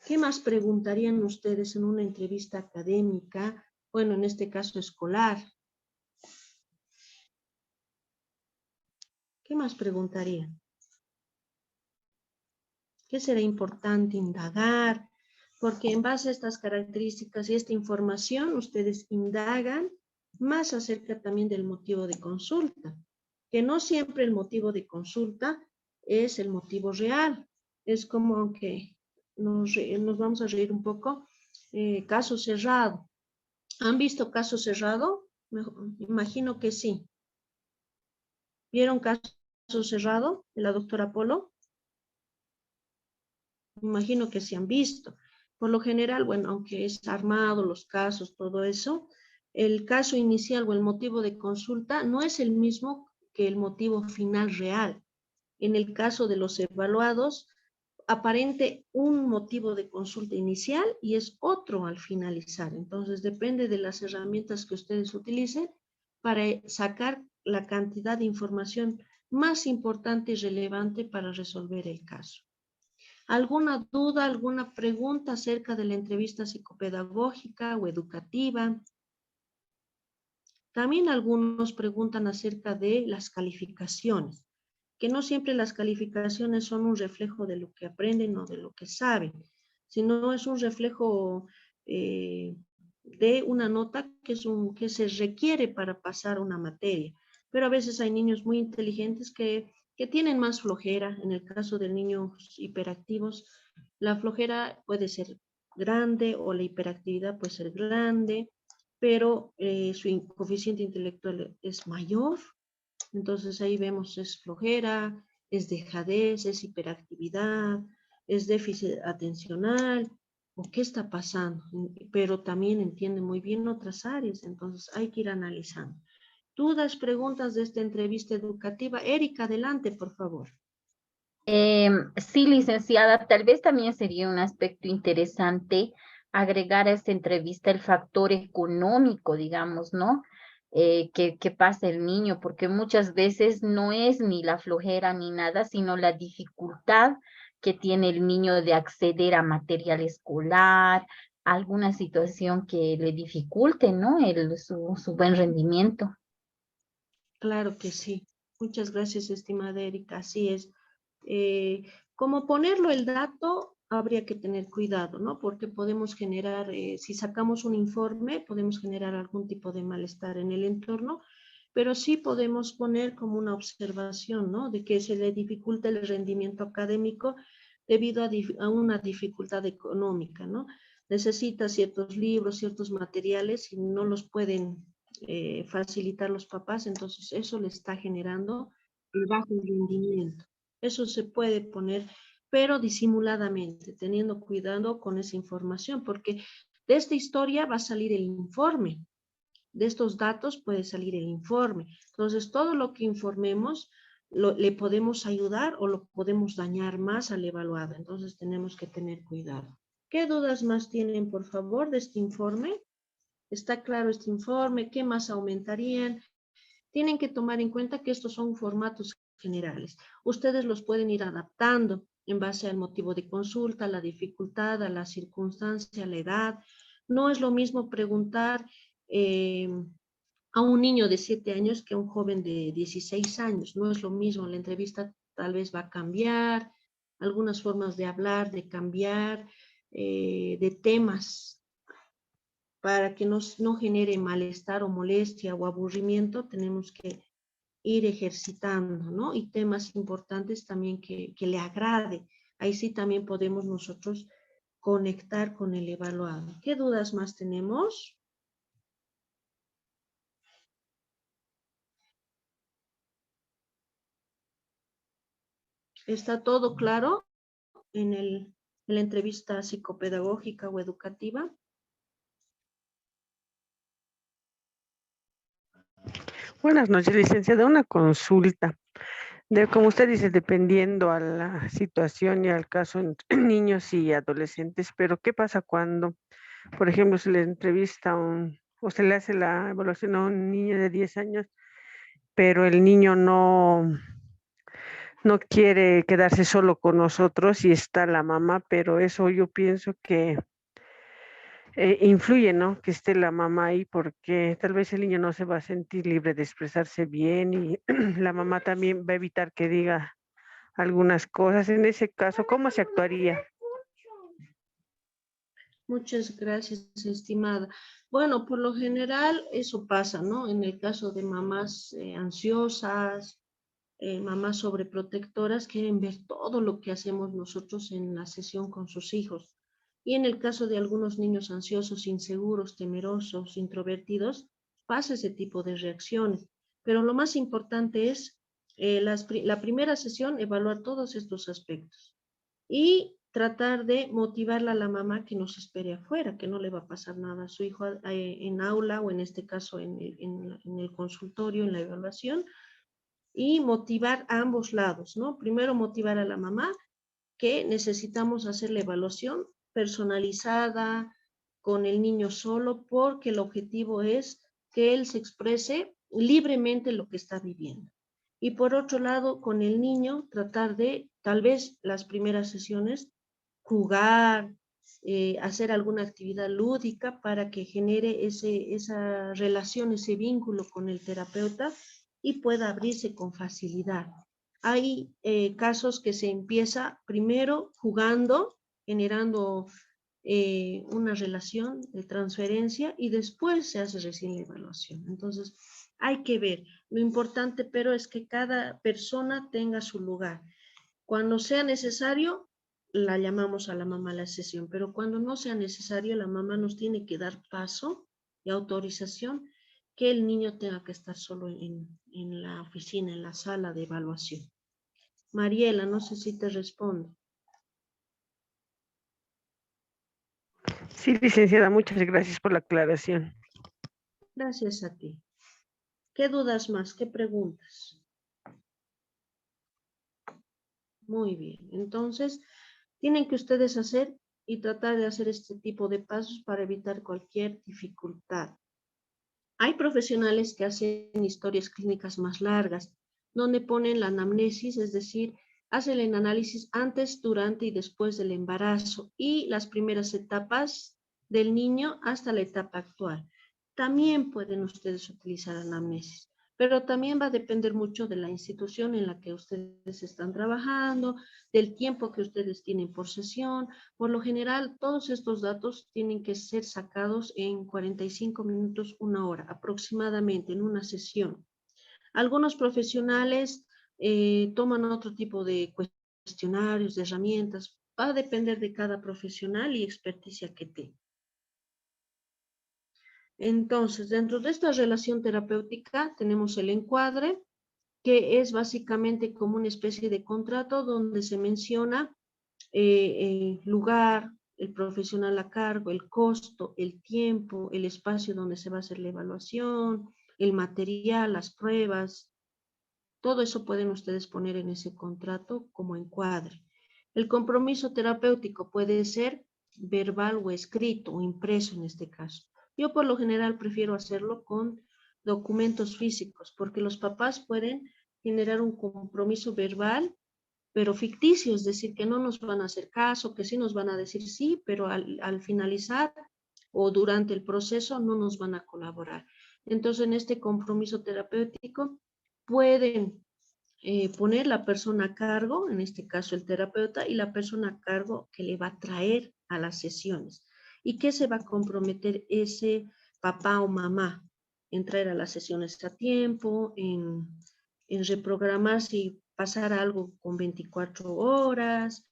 [SPEAKER 4] ¿Qué más preguntarían ustedes en una entrevista académica? Bueno, en este caso escolar. ¿Qué más preguntarían? ¿Qué será importante indagar? Porque en base a estas características y esta información, ustedes indagan más acerca también del motivo de consulta, que no siempre el motivo de consulta es el motivo real. Es como que nos vamos a reír un poco. Caso cerrado. ¿Han visto caso cerrado? Imagino que sí. ¿Vieron caso cerrado de la doctora Polo? Imagino que se han visto. Por lo general, bueno, aunque es armado, los casos, todo eso, el caso inicial o el motivo de consulta no es el mismo que el motivo final real. En el caso de los evaluados, aparente un motivo de consulta inicial y es otro al finalizar. Entonces, depende de las herramientas que ustedes utilicen para sacar la cantidad de información más importante y relevante para resolver el caso. ¿Alguna duda, alguna pregunta acerca de la entrevista psicopedagógica o educativa? También algunos preguntan acerca de las calificaciones, que no siempre las calificaciones son un reflejo de lo que aprenden o de lo que saben, sino es un reflejo de una nota que se requiere para pasar una materia. Pero a veces hay niños muy inteligentes que tienen más flojera. En el caso de niños hiperactivos, la flojera puede ser grande o la hiperactividad puede ser grande, pero su coeficiente intelectual es mayor. Entonces ahí vemos es flojera, es dejadez, es hiperactividad, es déficit atencional, o qué está pasando, pero también entiende muy bien otras áreas, entonces hay que ir analizando. ¿Dudas, preguntas de esta entrevista educativa? Erika, adelante, por favor.
[SPEAKER 7] Sí, licenciada, tal vez también sería un aspecto interesante agregar a esta entrevista el factor económico, digamos, ¿no? Que pasa el niño, porque muchas veces no es ni la flojera ni nada, sino la dificultad que tiene el niño de acceder a material escolar, alguna situación que le dificulte, ¿no? Su buen rendimiento.
[SPEAKER 4] Claro que sí. Muchas gracias, estimada Erika. Así es. Como ponerlo el dato, habría que tener cuidado, ¿no? Porque podemos generar, si sacamos un informe, podemos generar algún tipo de malestar en el entorno, pero sí podemos poner como una observación, ¿no? De que se le dificulta el rendimiento académico debido a una dificultad económica, ¿no? Necesita ciertos libros, ciertos materiales y no los pueden facilitar los papás, entonces eso le está generando el bajo rendimiento. Eso se puede poner, pero disimuladamente, teniendo cuidado con esa información, porque de esta historia va a salir el informe. De estos datos puede salir el informe. Entonces, todo lo que informemos le podemos ayudar o lo podemos dañar más al evaluado. Entonces tenemos que tener cuidado. ¿Qué dudas más tienen, por favor, de este informe? ¿Está claro este informe? ¿Qué más aumentarían? Tienen que tomar en cuenta que estos son formatos generales. Ustedes los pueden ir adaptando en base al motivo de consulta, a la dificultad, a la circunstancia, a la edad. No es lo mismo preguntar a un niño de 7 años que a un joven de 16 años. No es lo mismo. La entrevista tal vez va a cambiar, algunas formas de hablar, de cambiar, de temas, para que no genere malestar o molestia o aburrimiento. Tenemos que ir ejercitando, ¿no? Y temas importantes también que le agrade. Ahí sí también podemos nosotros conectar con el evaluado. ¿Qué dudas más tenemos? ¿Está todo claro en la entrevista psicopedagógica o educativa?
[SPEAKER 17] Buenas noches, licenciada. Una consulta. Como usted dice, dependiendo a la situación y al caso entre niños y adolescentes, pero ¿qué pasa cuando, por ejemplo, se le entrevista o se le hace la evaluación a un niño de 10 años, pero el niño no quiere quedarse solo con nosotros y está la mamá, pero eso yo pienso que influye, ¿no? Que esté la mamá ahí, porque tal vez el niño no se va a sentir libre de expresarse bien y la mamá también va a evitar que diga algunas cosas. En ese caso, ¿cómo se actuaría?
[SPEAKER 4] Muchas gracias, estimada. Bueno, por lo general eso pasa, ¿no? En el caso de mamás ansiosas, mamás sobreprotectoras, quieren ver todo lo que hacemos nosotros en la sesión con sus hijos. Y en el caso de algunos niños ansiosos, inseguros, temerosos, introvertidos, pasa ese tipo de reacciones. Pero lo más importante es la primera sesión, evaluar todos estos aspectos. Y tratar de motivarla a la mamá que nos espere afuera, que no le va a pasar nada a su hijo en aula o en este caso en el consultorio, en la evaluación, y motivar a ambos lados, ¿no? Primero motivar a la mamá que necesitamos hacer la evaluación personalizada con el niño solo, porque el objetivo es que él se exprese libremente lo que está viviendo. Y por otro lado, con el niño, tratar de, tal vez las primeras sesiones, jugar, hacer alguna actividad lúdica para que genere esa relación, ese vínculo con el terapeuta y pueda abrirse con facilidad. Hay casos que se empieza primero jugando, generando una relación de transferencia y después se hace recién la evaluación. Entonces, hay que ver. Lo importante, pero, es que cada persona tenga su lugar. Cuando sea necesario, la llamamos a la mamá a la sesión, pero cuando no sea necesario, la mamá nos tiene que dar paso y autorización que el niño tenga que estar solo en la oficina, en la sala de evaluación. Mariela, no sé si te respondo.
[SPEAKER 17] Sí, licenciada, muchas gracias por la aclaración.
[SPEAKER 4] Gracias a ti. ¿Qué dudas más? ¿Qué preguntas? Muy bien. Entonces, tienen que ustedes hacer y tratar de hacer este tipo de pasos para evitar cualquier dificultad. Hay profesionales que hacen historias clínicas más largas, donde ponen la anamnesis, es decir, hacen el análisis antes, durante y después del embarazo y las primeras etapas del niño hasta la etapa actual. También pueden ustedes utilizar anamnesis, pero también va a depender mucho de la institución en la que ustedes están trabajando, del tiempo que ustedes tienen por sesión. Por lo general, todos estos datos tienen que ser sacados en 45 minutos, 1 hora aproximadamente en una sesión. Algunos profesionales toman otro tipo de cuestionarios, de herramientas. Va a depender de cada profesional y experticia que tenga. Entonces, dentro de esta relación terapéutica tenemos el encuadre, que es básicamente como una especie de contrato donde se menciona lugar, el profesional a cargo, el costo, el tiempo, el espacio donde se va a hacer la evaluación, el material, las pruebas. Todo eso pueden ustedes poner en ese contrato como encuadre. El compromiso terapéutico puede ser verbal o escrito o impreso en este caso. Yo por lo general prefiero hacerlo con documentos físicos porque los papás pueden generar un compromiso verbal pero ficticio, es decir, que no nos van a hacer caso, que sí nos van a decir sí, pero al finalizar o durante el proceso no nos van a colaborar. Entonces, en este compromiso terapéutico pueden poner la persona a cargo, en este caso el terapeuta, y la persona a cargo que le va a traer a las sesiones. ¿Y qué se va a comprometer ese papá o mamá? En traer a las sesiones a tiempo, en reprogramar si pasara algo con 24 horas,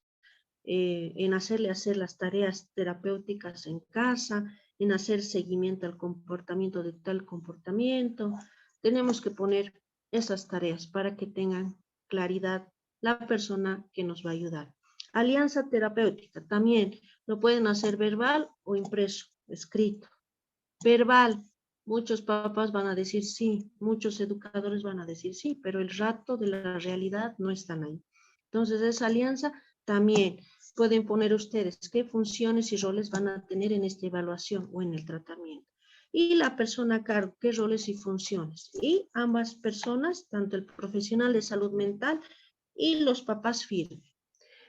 [SPEAKER 4] en hacerle hacer las tareas terapéuticas en casa, en hacer seguimiento al comportamiento de tal comportamiento. Tenemos que poner esas tareas para que tengan claridad la persona que nos va a ayudar. Alianza terapéutica, también lo pueden hacer verbal o impreso, escrito. Verbal, muchos papás van a decir sí, muchos educadores van a decir sí, pero el rato de la realidad no están ahí. Entonces, esa alianza también pueden poner ustedes qué funciones y roles van a tener en esta evaluación o en el tratamiento. Y la persona a cargo, qué roles y funciones. Y ambas personas, tanto el profesional de salud mental y los papás firmes.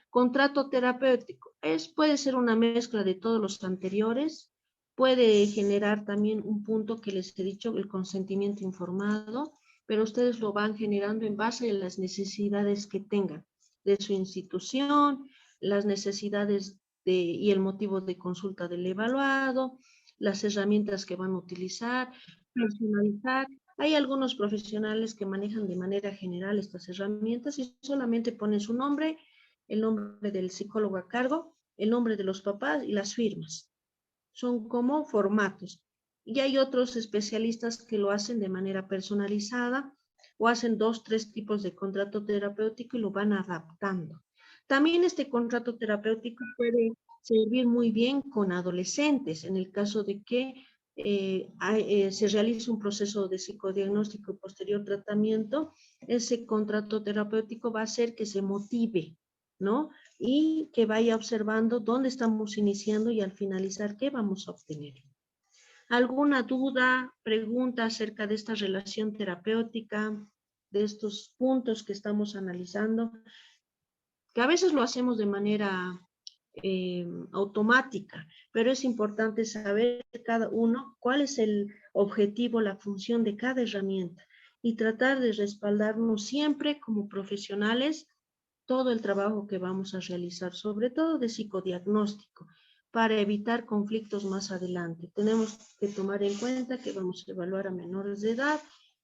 [SPEAKER 4] Contrato terapéutico, puede ser una mezcla de todos los anteriores, puede generar también un punto que les he dicho, el consentimiento informado, pero ustedes lo van generando en base a las necesidades que tengan de su institución, las necesidades y el motivo de consulta del evaluado, las herramientas que van a utilizar, personalizar. Hay algunos profesionales que manejan de manera general estas herramientas y solamente ponen su nombre, el nombre del psicólogo a cargo, el nombre de los papás y las firmas. Son como formatos. Y hay otros especialistas que lo hacen de manera personalizada o hacen 2, 3 tipos de contrato terapéutico y lo van adaptando. También este contrato terapéutico puede servir muy bien con adolescentes en el caso de que se realice un proceso de psicodiagnóstico y posterior tratamiento. Ese contrato terapéutico va a hacer que se motive, ¿no? Y que vaya observando dónde estamos iniciando y al finalizar qué vamos a obtener. ¿Alguna duda, pregunta acerca de esta relación terapéutica, de estos puntos que estamos analizando? Que a veces lo hacemos de manera automática, pero es importante saber cada uno cuál es el objetivo, la función de cada herramienta y tratar de respaldarnos siempre como profesionales todo el trabajo que vamos a realizar, sobre todo de psicodiagnóstico, para evitar conflictos más adelante. Tenemos que tomar en cuenta que vamos a evaluar a menores de edad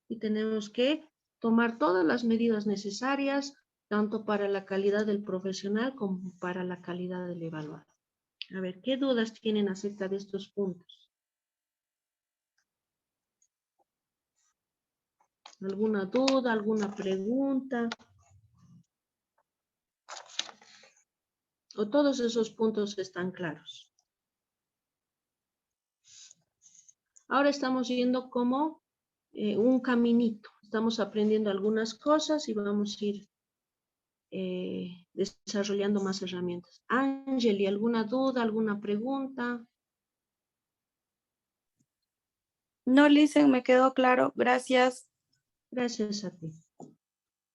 [SPEAKER 4] y tenemos que tomar todas las medidas necesarias, tanto para la calidad del profesional como para la calidad del evaluado. A ver, ¿qué dudas tienen acerca de estos puntos? ¿Alguna duda, alguna pregunta? ¿O todos esos puntos están claros? Ahora estamos yendo como un caminito. Estamos aprendiendo algunas cosas y vamos a ir desarrollando más herramientas. Angeli, ¿alguna duda, alguna pregunta?
[SPEAKER 24] No, Licen, me quedó claro. Gracias.
[SPEAKER 4] Gracias a ti.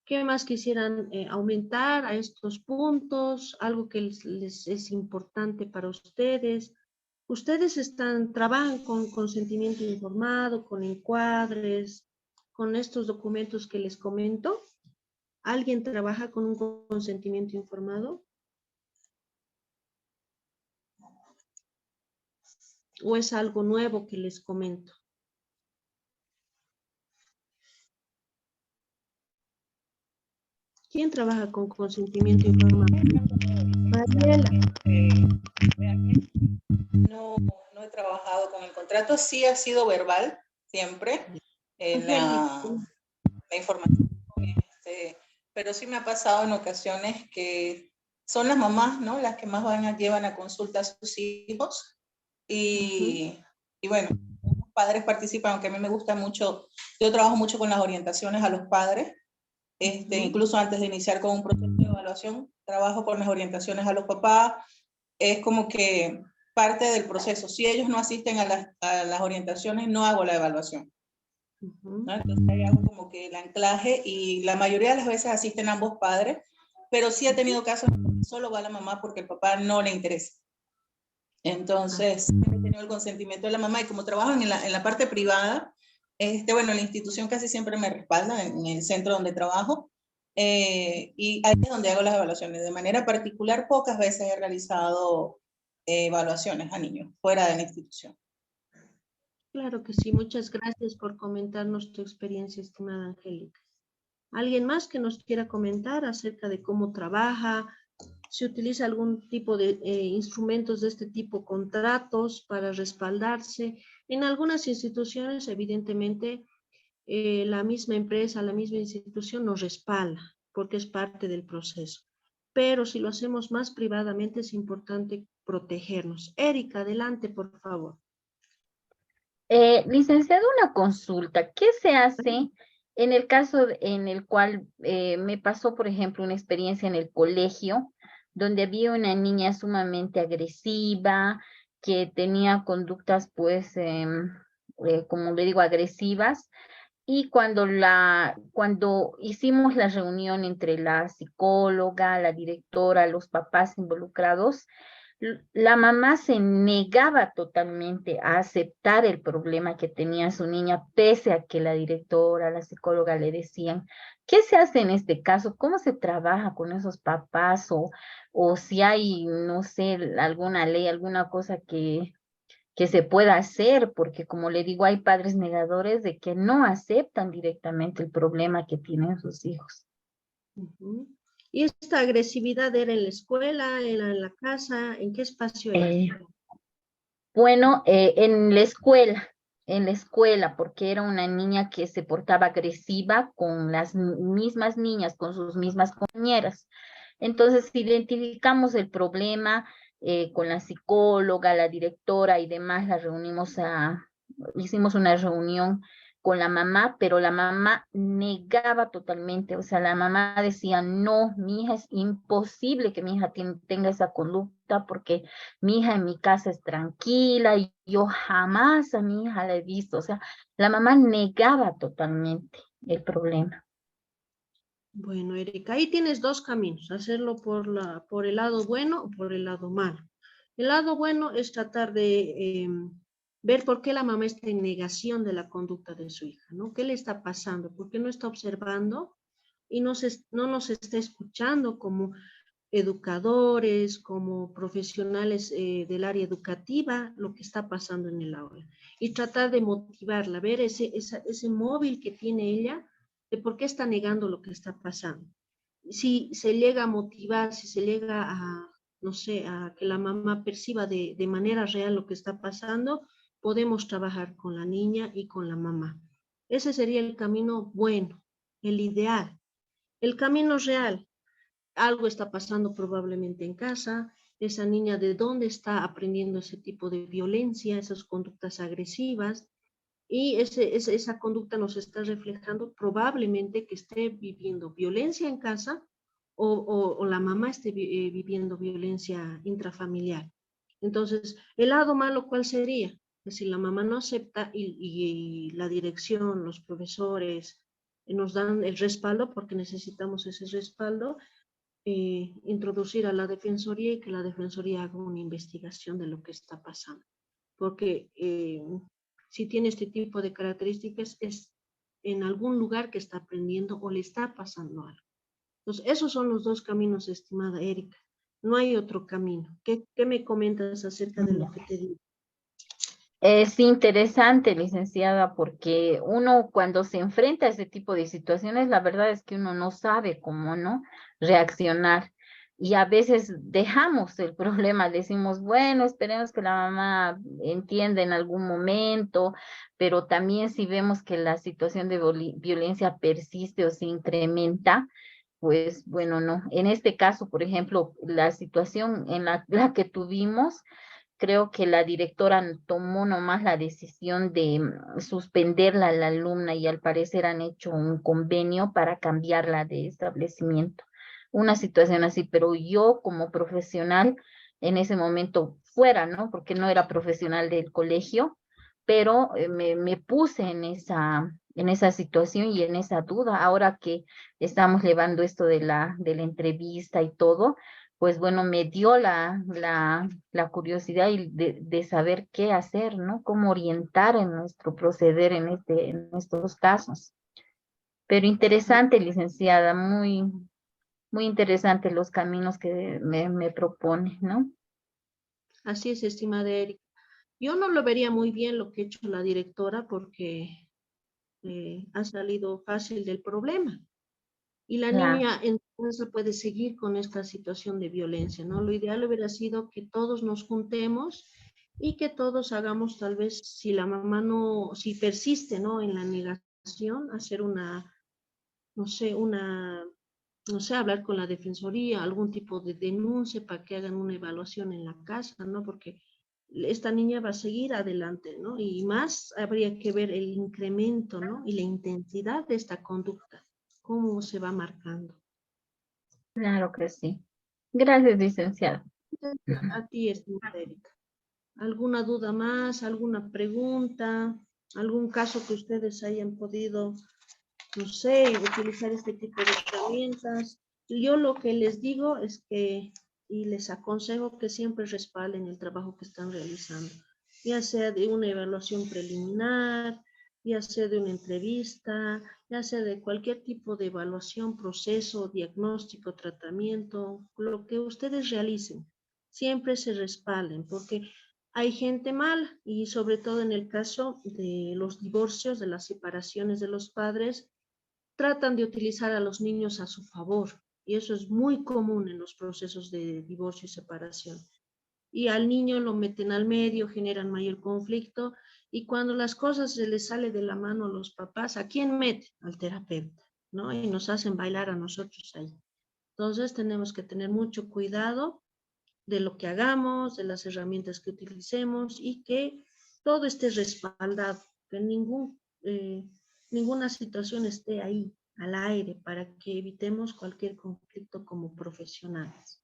[SPEAKER 4] ¿Qué más quisieran aumentar a estos puntos? Algo que les es importante para ustedes. Ustedes trabajan con consentimiento informado, con encuadres, con estos documentos que les comento. ¿Alguien trabaja con un consentimiento informado? ¿O es algo nuevo que les comento? ¿Quién trabaja con consentimiento informado? Mariela.
[SPEAKER 1] No he trabajado con el contrato, sí ha sido verbal, siempre, la información, pero sí me ha pasado en ocasiones que son las mamás, ¿no? Las que más llevan a consulta a sus hijos y bueno, los padres participan, aunque a mí me gusta mucho, yo trabajo mucho con las orientaciones a los padres Incluso antes de iniciar con un proceso de evaluación, trabajo con las orientaciones a los papás, es como que parte del proceso. Si ellos no asisten a las orientaciones, no hago la evaluación. ¿No? Entonces ahí hago como que el anclaje y la mayoría de las veces asisten ambos padres, pero sí he tenido casos en que solo va la mamá porque el papá no le interesa. Entonces he tenido el consentimiento de la mamá y como trabajo en la parte privada, bueno, la institución casi siempre me respalda en el centro donde trabajo y ahí es donde hago las evaluaciones. De manera particular, pocas veces he realizado evaluaciones a niños fuera de la institución.
[SPEAKER 4] Claro que sí, muchas gracias por comentarnos tu experiencia, estimada Angélica. ¿Alguien más que nos quiera comentar acerca de cómo trabaja? ¿Se utiliza algún tipo de instrumentos de este tipo, contratos para respaldarse? En algunas instituciones, evidentemente, la misma empresa, la misma institución nos respalda porque es parte del proceso. Pero si lo hacemos más privadamente, es importante protegernos. Erika, adelante, por favor.
[SPEAKER 7] Licenciado, una consulta. ¿Qué se hace en el caso en el cual me pasó, por ejemplo, una experiencia en el colegio donde había una niña sumamente agresiva, que tenía conductas, pues, como le digo, agresivas? Y cuando hicimos la reunión entre la psicóloga, la directora, los papás involucrados, la mamá se negaba totalmente a aceptar el problema que tenía su niña, pese a que la directora, la psicóloga le decían. ¿Qué se hace en este caso? ¿Cómo se trabaja con esos papás? O si hay, no sé, alguna ley, alguna cosa que se pueda hacer, porque como le digo, hay padres negadores de que no aceptan directamente el problema que tienen sus hijos.
[SPEAKER 4] ¿Y esta agresividad era en la escuela, era en la casa? ¿En qué espacio era?
[SPEAKER 7] Bueno, en la escuela, porque era una niña que se portaba agresiva con las mismas niñas, con sus mismas compañeras. Entonces, identificamos el problema con la psicóloga, la directora y demás, hicimos una reunión con la mamá, pero la mamá negaba totalmente, o sea, la mamá decía, no, mi hija, es imposible que mi hija tenga esa conducta porque mi hija en mi casa es tranquila y yo jamás a mi hija la he visto, o sea, la mamá negaba totalmente el problema.
[SPEAKER 4] Bueno, Erika, ahí tienes dos caminos, hacerlo por el lado bueno o por el lado malo. El lado bueno es tratar de ver por qué la mamá está en negación de la conducta de su hija, ¿no? ¿Qué le está pasando? ¿Por qué no está observando y no nos está escuchando como educadores, como profesionales del área educativa, lo que está pasando en el aula? Y tratar de motivarla, ver ese móvil que tiene ella, de por qué está negando lo que está pasando. Si se llega a motivar, si se llega a, no sé, a que la mamá perciba de manera real lo que está pasando, podemos trabajar con la niña y con la mamá. Ese sería el camino bueno, el ideal. El camino real, algo está pasando probablemente en casa, esa niña de dónde está aprendiendo ese tipo de violencia, esas conductas agresivas, y esa conducta nos está reflejando probablemente que esté viviendo violencia en casa o la mamá esté viviendo violencia intrafamiliar. Entonces, el lado malo, ¿cuál sería? Que si la mamá no acepta y la dirección, los profesores nos dan el respaldo, porque necesitamos ese respaldo, introducir a la defensoría y que la defensoría haga una investigación de lo que está pasando. Porque si tiene este tipo de características, es en algún lugar que está aprendiendo o le está pasando algo. Entonces, esos son los dos caminos, estimada Erika. No hay otro camino. ¿Qué me comentas acerca de lo que te digo?
[SPEAKER 7] Es interesante, licenciada, porque uno cuando se enfrenta a ese tipo de situaciones, la verdad es que uno no sabe cómo, ¿no?, reaccionar. Y a veces dejamos el problema, decimos, bueno, esperemos que la mamá entienda en algún momento, pero también si vemos que la situación de violencia persiste o se incrementa, pues bueno, no. En este caso, por ejemplo, la situación en la que tuvimos, creo que la directora tomó nomás la decisión de suspenderla a la alumna y al parecer han hecho un convenio para cambiarla de establecimiento. Una situación así, pero yo como profesional en ese momento fuera, ¿no? Porque no era profesional del colegio, pero me puse en esa situación y en esa duda. Ahora que estamos llevando esto de la entrevista y todo, pues bueno, me dio la curiosidad y de saber qué hacer, ¿no? Cómo orientar en nuestro proceder en estos casos. Pero interesante, licenciada, muy, muy interesante los caminos que me propone, ¿no?
[SPEAKER 4] Así es, estimada Erika. Yo no lo vería muy bien lo que ha hecho la directora porque ha salido fácil del problema. Y la
[SPEAKER 7] Claro.
[SPEAKER 4] niña entonces puede seguir con esta situación de violencia, ¿no? Lo ideal hubiera sido que todos nos juntemos y que todos hagamos tal vez, si la mamá no, si persiste, ¿no? En la negación, hacer no sé, hablar con la defensoría, algún tipo de denuncia para que hagan una evaluación en la casa, ¿no? Porque esta niña va a seguir adelante, ¿no? Y más habría que ver el incremento, ¿no? Y la intensidad de esta conducta, cómo se va marcando.
[SPEAKER 7] Claro que sí. Gracias, licenciada.
[SPEAKER 4] A ti, estimada Erika. ¿Alguna duda más? ¿Alguna pregunta? ¿Algún caso que ustedes hayan podido, no sé, utilizar este tipo de herramientas? Yo lo que les digo es que, y les aconsejo que siempre respalden el trabajo que están realizando, ya sea de una evaluación preliminar, ya sea de una entrevista, ya sea de cualquier tipo de evaluación, proceso, diagnóstico, tratamiento, lo que ustedes realicen, siempre se respalden, porque hay gente mala y sobre todo en el caso de los divorcios, de las separaciones de los padres, tratan de utilizar a los niños a su favor y eso es muy común en los procesos de divorcio y separación. Y al niño lo meten al medio, generan mayor conflicto y cuando las cosas se les sale de la mano a los papás, ¿a quién mete? Al terapeuta, ¿no? Y nos hacen bailar a nosotros ahí. Entonces tenemos que tener mucho cuidado de lo que hagamos, de las herramientas que utilicemos y que todo esté respaldado, que ninguna situación esté ahí al aire para que evitemos cualquier conflicto como profesionales.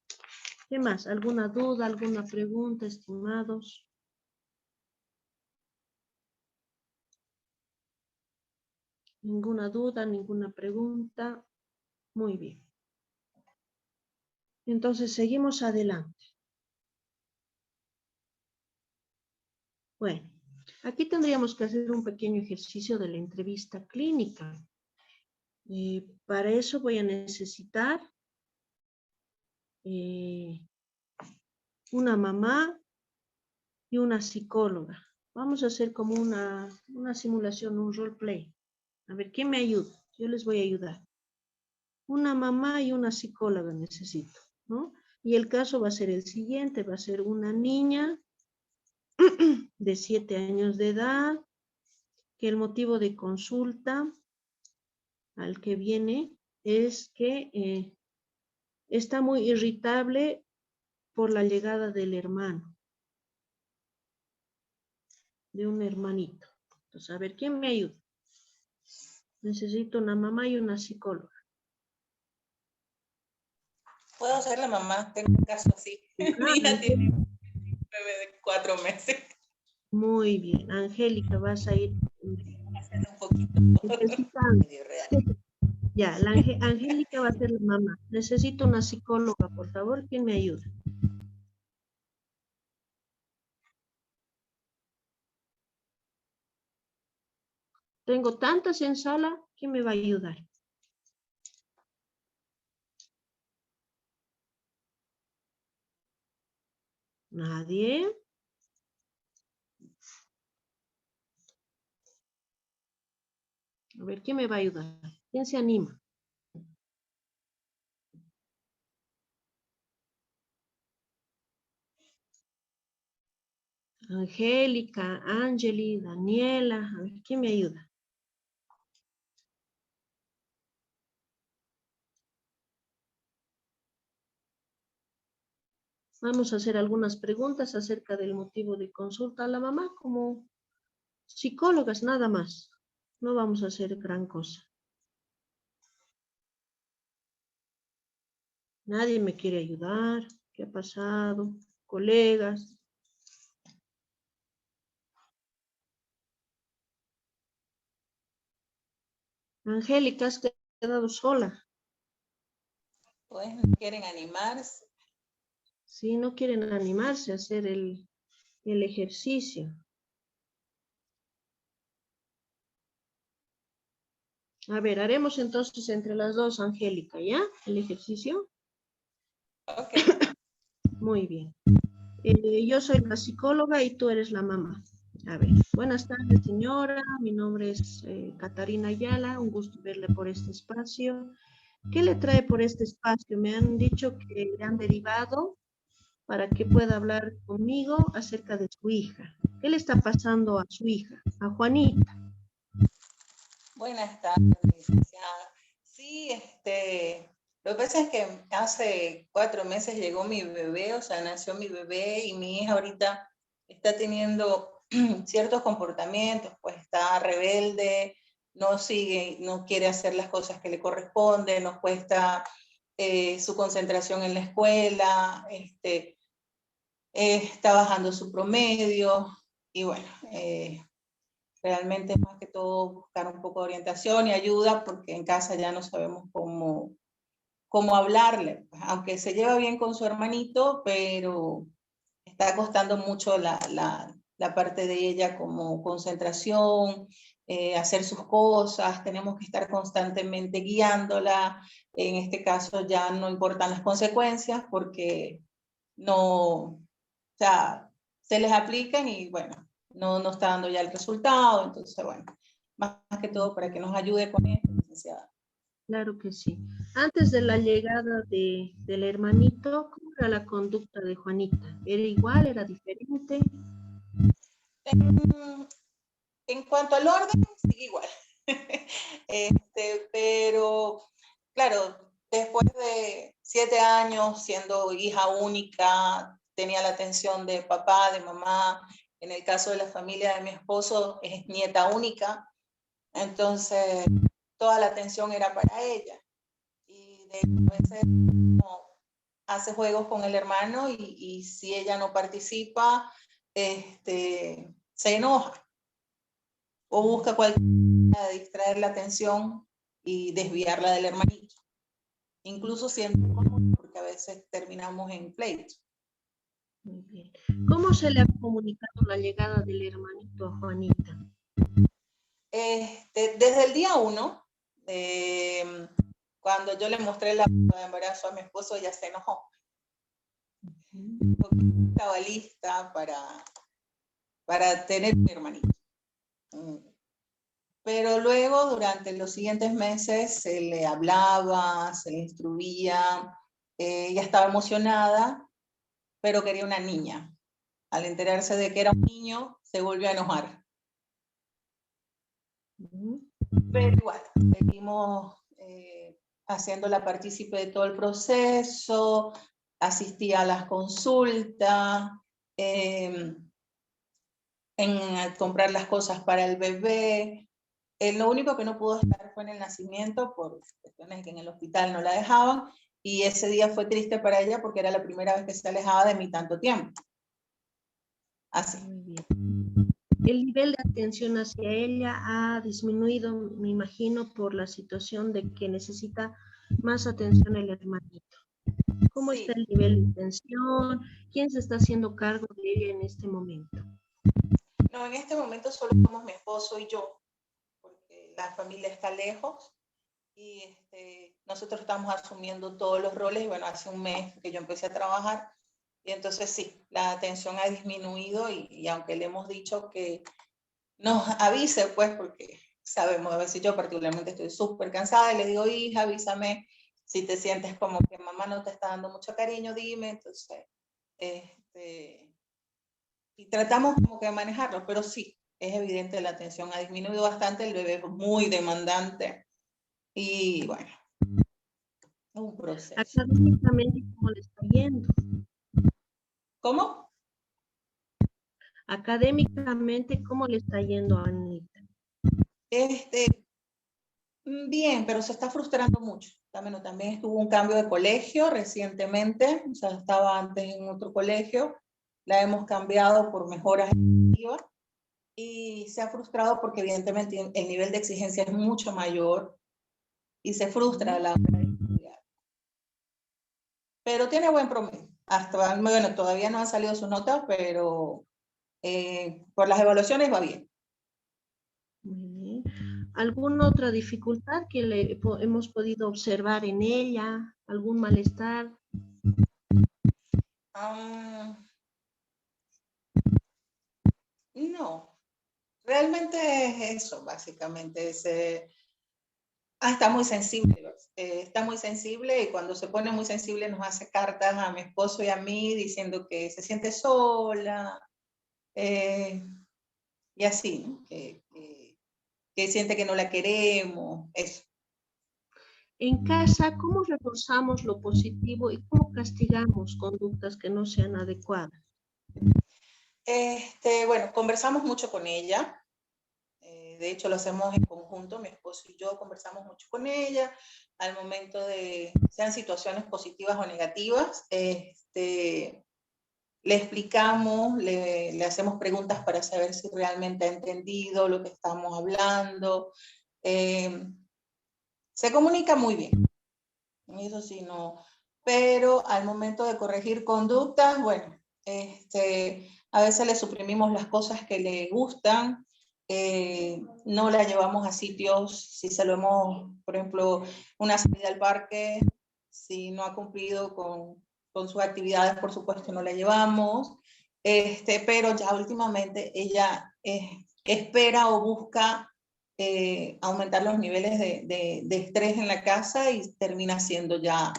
[SPEAKER 4] ¿Qué más? ¿Alguna duda, alguna pregunta, estimados? Ninguna duda, ninguna pregunta. Muy bien. Entonces seguimos adelante. Bueno, aquí tendríamos que hacer un pequeño ejercicio de la entrevista clínica. Para eso voy a necesitar una mamá y una psicóloga. Vamos a hacer como una simulación, un roleplay. A ver, ¿quién me ayuda? Yo les voy a ayudar. Una mamá y una psicóloga necesito, ¿no? Y el caso va a ser el siguiente, va a ser una niña de 7 años de edad, que el motivo de consulta al que viene es que está muy irritable por la llegada del hermano, de un hermanito. Entonces, a ver, ¿quién me ayuda? Necesito una mamá y una psicóloga.
[SPEAKER 1] Puedo ser la mamá, tengo un caso así. Mi hija tiene un bebé de 4 meses.
[SPEAKER 4] Muy bien, Angélica, vas a ir.
[SPEAKER 1] Un poquito.
[SPEAKER 4] Ya, Angélica va a ser la mamá. Necesito una psicóloga, por favor, ¿quién me ayuda? Tengo tantas en sala, ¿quién me va a ayudar? Nadie. A ver, ¿quién me va a ayudar? ¿Quién se anima? Angélica, Angeli, Daniela, a ver, ¿quién me ayuda? Vamos a hacer algunas preguntas acerca del motivo de consulta a la mamá como psicólogas, nada más. No vamos a hacer gran cosa. Nadie me quiere ayudar. ¿Qué ha pasado? Colegas. Angélica, has quedado sola.
[SPEAKER 1] Pues no quieren animarse.
[SPEAKER 4] Sí, no quieren animarse a hacer el ejercicio. A ver, haremos entonces entre las dos, Angélica, ¿ya? El ejercicio.
[SPEAKER 1] Ok.
[SPEAKER 4] Muy bien. Yo soy la psicóloga y tú eres la mamá. A ver, buenas tardes, señora. Mi nombre es Catarina Ayala. Un gusto verle por este espacio. ¿Qué le trae por este espacio? Me han dicho que le han derivado para que pueda hablar conmigo acerca de su hija. ¿Qué le está pasando a su hija, a Juanita?
[SPEAKER 1] Buenas tardes, licenciada. Sí, lo que pasa es que hace 4 meses llegó mi bebé, o sea, nació mi bebé y mi hija ahorita está teniendo ciertos comportamientos, pues está rebelde, no sigue, no quiere hacer las cosas que le corresponden, nos cuesta su concentración en la escuela, está bajando su promedio y bueno, realmente es más que todo buscar un poco de orientación y ayuda porque en casa ya no sabemos cómo hablarle, aunque se lleva bien con su hermanito, pero está costando mucho la parte de ella como concentración, hacer sus cosas, tenemos que estar constantemente guiándola, en este caso ya no importan las consecuencias porque no, o sea, se les aplican y bueno, no está dando ya el resultado, entonces bueno, más que todo para que nos ayude con esto, licenciada.
[SPEAKER 4] Claro que sí. Antes de la llegada del hermanito, ¿cómo era la conducta de Juanita? ¿Era igual? ¿Era diferente?
[SPEAKER 1] En cuanto al orden, sigue igual. Pero, claro, después de 7 años siendo hija única, tenía la atención de papá, de mamá. En el caso de la familia de mi esposo, es nieta única. Entonces, toda la atención era para ella. Y de a veces hace juegos con el hermano y si ella no participa, se enoja o busca cualquier manera de distraer la atención y desviarla del hermanito. Incluso siendo incómodo porque a veces terminamos en pleito.
[SPEAKER 4] Muy bien. ¿Cómo se le ha comunicado la llegada del hermanito a Juanita?
[SPEAKER 1] Desde el día 1, cuando yo le mostré la prueba de embarazo a mi esposo, ella se enojó. Porque estaba lista para tener un hermanito. Pero luego, durante los siguientes meses, se le hablaba, se le instruía, ella estaba emocionada, pero quería una niña. Al enterarse de que era un niño, se volvió a enojar. Pero igual, seguimos haciéndola partícipe de todo el proceso, asistía a las consultas, en comprar las cosas para el bebé. Lo único que no pudo estar fue en el nacimiento por cuestiones que en el hospital no la dejaban y ese día fue triste para ella porque era la primera vez que se alejaba de mí tanto tiempo. Así.
[SPEAKER 4] Muy bien. El nivel de atención hacia ella ha disminuido, me imagino, por la situación de que necesita más atención el hermanito. ¿Cómo está el nivel de atención? ¿Quién se está haciendo cargo de ella en este momento?
[SPEAKER 1] No, en este momento solo somos mi esposo y yo, porque la familia está lejos y nosotros estamos asumiendo todos los roles y bueno, hace un mes que yo empecé a trabajar y entonces sí, la atención ha disminuido y aunque le hemos dicho que nos avise pues porque sabemos, a veces yo particularmente estoy súper cansada y le digo, hija, avísame si te sientes como que mamá no te está dando mucho cariño, dime, entonces y tratamos como que de manejarlo, pero sí, es evidente la atención ha disminuido bastante, el bebé es muy demandante y bueno, es un proceso.
[SPEAKER 4] Académicamente, ¿cómo le está yendo?
[SPEAKER 1] ¿Cómo?
[SPEAKER 4] Académicamente, ¿cómo le está yendo a Anita?
[SPEAKER 1] Bien, pero se está frustrando mucho. También estuvo un cambio de colegio recientemente, o sea, estaba antes en otro colegio, la hemos cambiado por mejoras educativas y se ha frustrado porque evidentemente el nivel de exigencia es mucho mayor y se frustra a la hora de estudiar. Pero tiene buen promedio. Hasta, bueno, todavía no han salido sus notas, pero por las evaluaciones va bien.
[SPEAKER 4] Muy bien. ¿Alguna otra dificultad que hemos podido observar en ella? ¿Algún malestar?
[SPEAKER 1] No, realmente es eso, básicamente. Está muy sensible, está muy sensible y cuando se pone muy sensible nos hace cartas a mi esposo y a mí diciendo que se siente sola y así, ¿no? Que siente que no la queremos, eso.
[SPEAKER 4] En casa, ¿cómo reforzamos lo positivo y cómo castigamos conductas que no sean adecuadas?
[SPEAKER 1] Bueno, conversamos mucho con ella. De hecho, lo hacemos en conjunto, mi esposo y yo conversamos mucho con ella. Al momento de, sean situaciones positivas o negativas, le explicamos, le hacemos preguntas para saber si realmente ha entendido lo que estamos hablando. Se comunica muy bien, eso sí, no. Pero al momento de corregir conductas, bueno, a veces le suprimimos las cosas que le gustan, no la llevamos a sitios, si se lo hemos, por ejemplo, una salida al parque, si no ha cumplido con sus actividades, por supuesto no la llevamos, pero ya últimamente ella espera o busca aumentar los niveles de estrés en la casa y termina siendo ya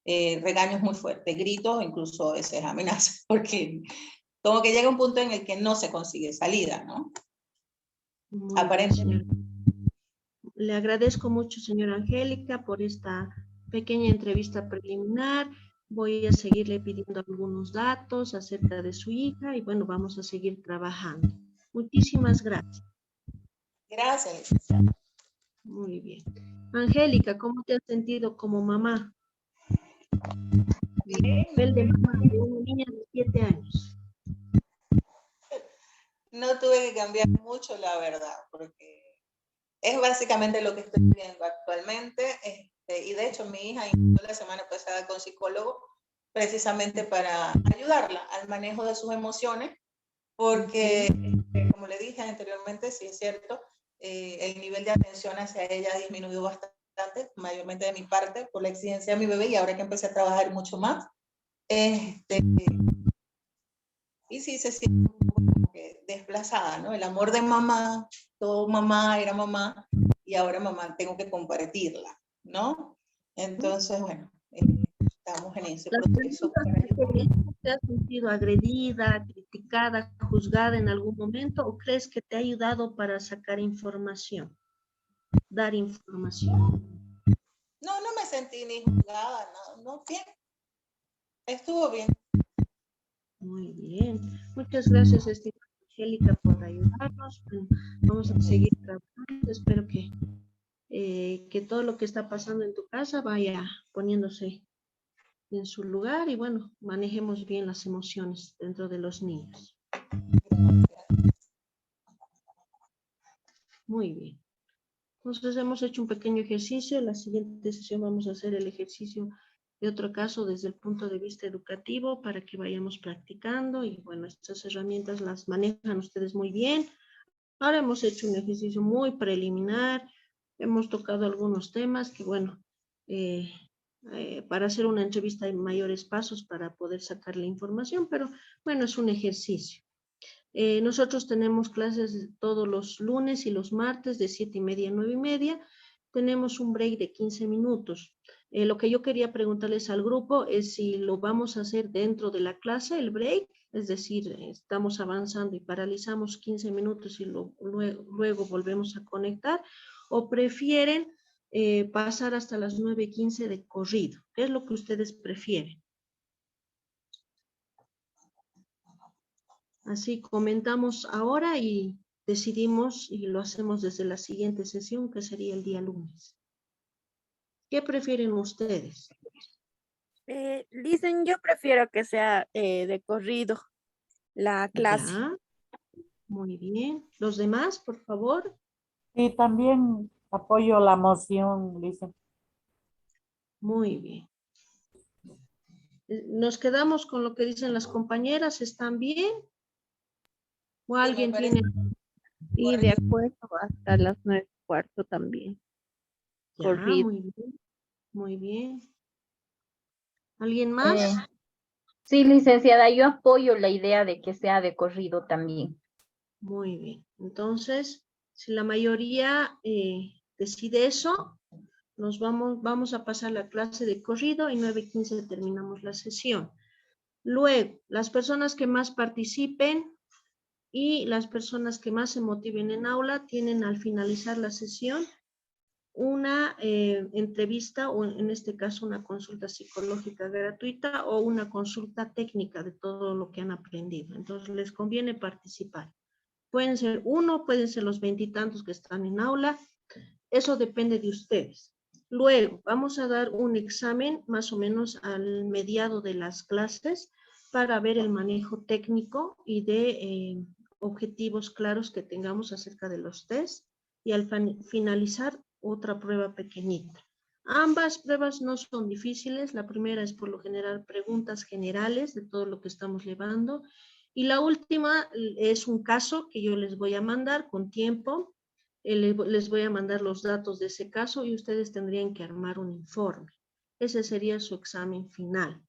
[SPEAKER 1] regaños muy fuertes, gritos, incluso a veces amenazas, porque como que llega un punto en el que no se consigue salida, ¿no? Aparentemente.
[SPEAKER 4] Le agradezco mucho, señora Angélica, por esta pequeña entrevista preliminar. Voy a seguirle pidiendo algunos datos acerca de su hija y bueno, vamos a seguir trabajando. Muchísimas gracias.
[SPEAKER 1] Gracias, licenciada.
[SPEAKER 4] Muy bien. Angélica, ¿cómo te has sentido como mamá?
[SPEAKER 1] Bien.
[SPEAKER 4] El de mamá de una niña de 7 años.
[SPEAKER 1] No tuve que cambiar mucho, la verdad, porque es básicamente lo que estoy viviendo actualmente. Y de hecho, mi hija inició la semana pasada con psicólogo precisamente para ayudarla al manejo de sus emociones, porque, como le dije anteriormente, sí es cierto, el nivel de atención hacia ella ha disminuido bastante, mayormente de mi parte, por la exigencia de mi bebé, y ahora que empecé a trabajar mucho más. Y sí se siente un poco como que desplazada, ¿no? El amor de mamá, todo mamá era mamá, y ahora mamá tengo que compartirla, ¿no? Entonces, bueno, estamos en ese proceso.
[SPEAKER 4] ¿Te has sentido agredida, criticada, juzgada en algún momento o crees que te ha ayudado para sacar información, dar información?
[SPEAKER 1] No, no me sentí ni juzgada, no, bien. Estuvo bien.
[SPEAKER 4] Muy bien. Muchas gracias, estimada Angélica, por ayudarnos. Bueno, vamos a seguir trabajando. Espero que todo lo que está pasando en tu casa vaya poniéndose en su lugar y bueno, manejemos bien las emociones dentro de los niños. Muy bien. Entonces hemos hecho un pequeño ejercicio. En la siguiente sesión vamos a hacer el ejercicio de otro caso desde el punto de vista educativo para que vayamos practicando y bueno, estas herramientas las manejan ustedes muy bien. Ahora hemos hecho un ejercicio muy preliminar, hemos tocado algunos temas que bueno, para hacer una entrevista hay mayores pasos para poder sacar la información, pero bueno, es un ejercicio. Nosotros tenemos clases todos los lunes y los martes de 7:30 a 9:30. Tenemos un break de 15 minutos. Lo que yo quería preguntarles al grupo es si lo vamos a hacer dentro de la clase, el break, es decir, estamos avanzando y paralizamos 15 minutos y luego volvemos a conectar, o prefieren pasar hasta las 9:15 de corrido. ¿Qué es lo que ustedes prefieren? Así comentamos ahora y decidimos y lo hacemos desde la siguiente sesión, que sería el día lunes. ¿Qué prefieren ustedes?
[SPEAKER 2] Licen, yo prefiero que sea de corrido la clase.
[SPEAKER 4] Ya, muy bien. ¿Los demás, por favor?
[SPEAKER 11] Sí, también apoyo la moción, Lisa.
[SPEAKER 4] Muy bien. Nos quedamos con lo que dicen las compañeras. ¿Están bien? ¿O alguien tiene?
[SPEAKER 19] Y de acuerdo, hasta las 9:15 también.
[SPEAKER 4] Ya,
[SPEAKER 19] Corrido.
[SPEAKER 4] muy bien. Muy bien. ¿Alguien más?
[SPEAKER 7] Sí, licenciada, yo apoyo la idea de que sea de corrido también.
[SPEAKER 4] Muy bien. Entonces, si la mayoría decide eso, vamos a pasar la clase de corrido y 9:15 terminamos la sesión. Luego, las personas que más participen y las personas que más se motiven en aula tienen al finalizar la sesión una entrevista o en este caso una consulta psicológica gratuita o una consulta técnica de todo lo que han aprendido. Entonces les conviene participar. Pueden ser uno, pueden ser los 20 y tantos que están en aula. Eso depende de ustedes. Luego vamos a dar un examen más o menos al mediado de las clases para ver el manejo técnico y de objetivos claros que tengamos acerca de los test y al finalizar otra prueba pequeñita. Ambas pruebas no son difíciles. La primera es por lo general preguntas generales de todo lo que estamos llevando y la última es un caso que yo les voy a mandar con tiempo. Les voy a mandar los datos de ese caso y ustedes tendrían que armar un informe. Ese sería su examen final.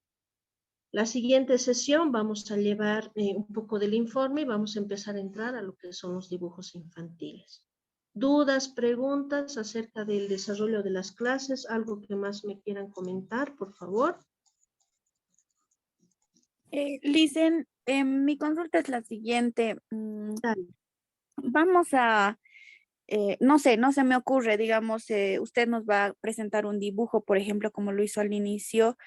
[SPEAKER 4] La siguiente sesión vamos a llevar un poco del informe y vamos a empezar a entrar a lo que son los dibujos infantiles. ¿Dudas, preguntas acerca del desarrollo de las clases? ¿Algo que más me quieran comentar, por favor?
[SPEAKER 2] Licen, mi consulta es la siguiente. Vamos a, no sé, no se me ocurre, digamos, usted nos va a presentar un dibujo, por ejemplo, como lo hizo al inicio,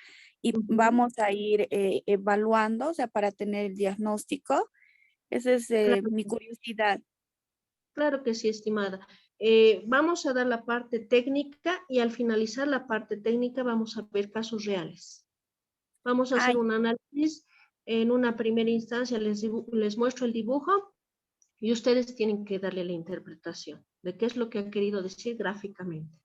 [SPEAKER 2] y vamos a ir evaluando, o sea, para tener el diagnóstico. Esa es mi curiosidad.
[SPEAKER 4] Claro que sí, estimada. Vamos a dar la parte técnica y al finalizar la parte técnica vamos a ver casos reales. Vamos a hacer un análisis. En una primera instancia les muestro el dibujo y ustedes tienen que darle la interpretación de qué es lo que ha querido decir gráficamente.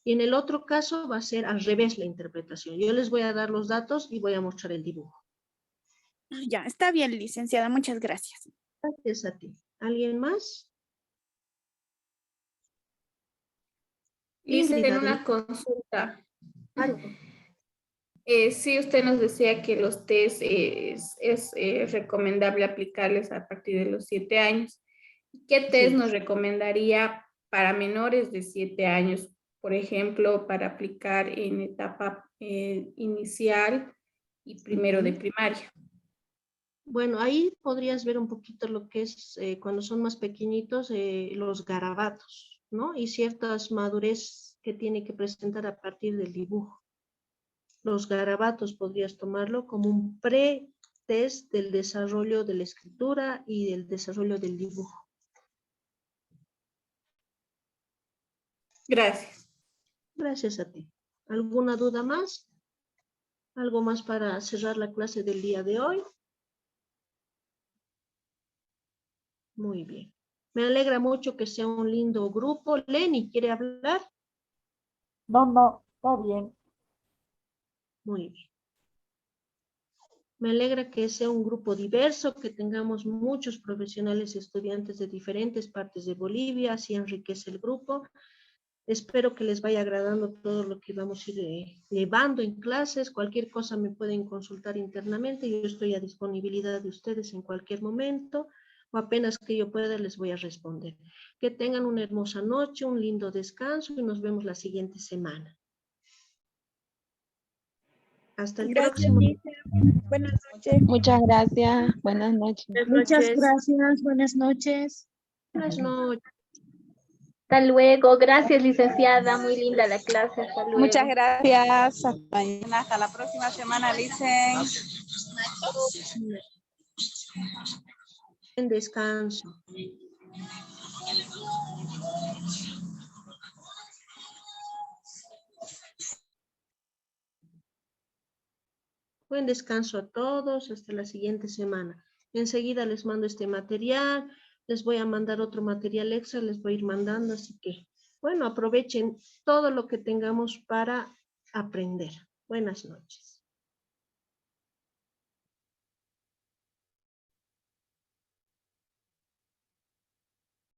[SPEAKER 4] Y en el otro caso va a ser al revés la interpretación. Yo les voy a dar los datos y voy a mostrar el dibujo.
[SPEAKER 2] Ya, está bien, licenciada. Muchas gracias.
[SPEAKER 4] Gracias a ti. ¿Alguien más?
[SPEAKER 25] Hice
[SPEAKER 4] Ingrid,
[SPEAKER 25] una consulta.
[SPEAKER 4] Claro.
[SPEAKER 25] Sí, usted nos decía que los test es recomendable aplicarles a partir de los 7 años. ¿Qué test nos recomendaría para menores de 7 años? Por ejemplo, para aplicar en etapa inicial y primero de primaria.
[SPEAKER 4] Bueno, ahí podrías ver un poquito lo que es cuando son más pequeñitos los garabatos, ¿no? Y ciertas madurez que tiene que presentar a partir del dibujo. Los garabatos podrías tomarlo como un pre-test del desarrollo de la escritura y del desarrollo del dibujo.
[SPEAKER 25] Gracias.
[SPEAKER 4] Gracias a ti. ¿Alguna duda más? ¿Algo más para cerrar la clase del día de hoy? Muy bien. Me alegra mucho que sea un lindo grupo. Lenny, ¿quiere hablar?
[SPEAKER 11] No, está bien.
[SPEAKER 4] Muy bien. Me alegra que sea un grupo diverso, que tengamos muchos profesionales y estudiantes de diferentes partes de Bolivia, así enriquece el grupo. Espero que les vaya agradando todo lo que vamos a ir llevando en clases. Cualquier cosa me pueden consultar internamente. Yo estoy a disponibilidad de ustedes en cualquier momento o apenas que yo pueda les voy a responder. Que tengan una hermosa noche, un lindo descanso y nos vemos la siguiente semana. Hasta el próximo.
[SPEAKER 2] Buenas noches.
[SPEAKER 19] Muchas gracias. Buenas noches.
[SPEAKER 25] Muchas gracias. Buenas noches.
[SPEAKER 4] Buenas noches.
[SPEAKER 7] Hasta luego. Gracias, licenciada. Muy linda la clase. Hasta luego.
[SPEAKER 2] Muchas gracias. Hasta la próxima semana, Licen.
[SPEAKER 4] Buen descanso. Buen descanso a todos, hasta la siguiente semana. Enseguida les mando este material, les voy a mandar otro material extra, les voy a ir mandando, así que, bueno, aprovechen todo lo que tengamos para aprender. Buenas noches.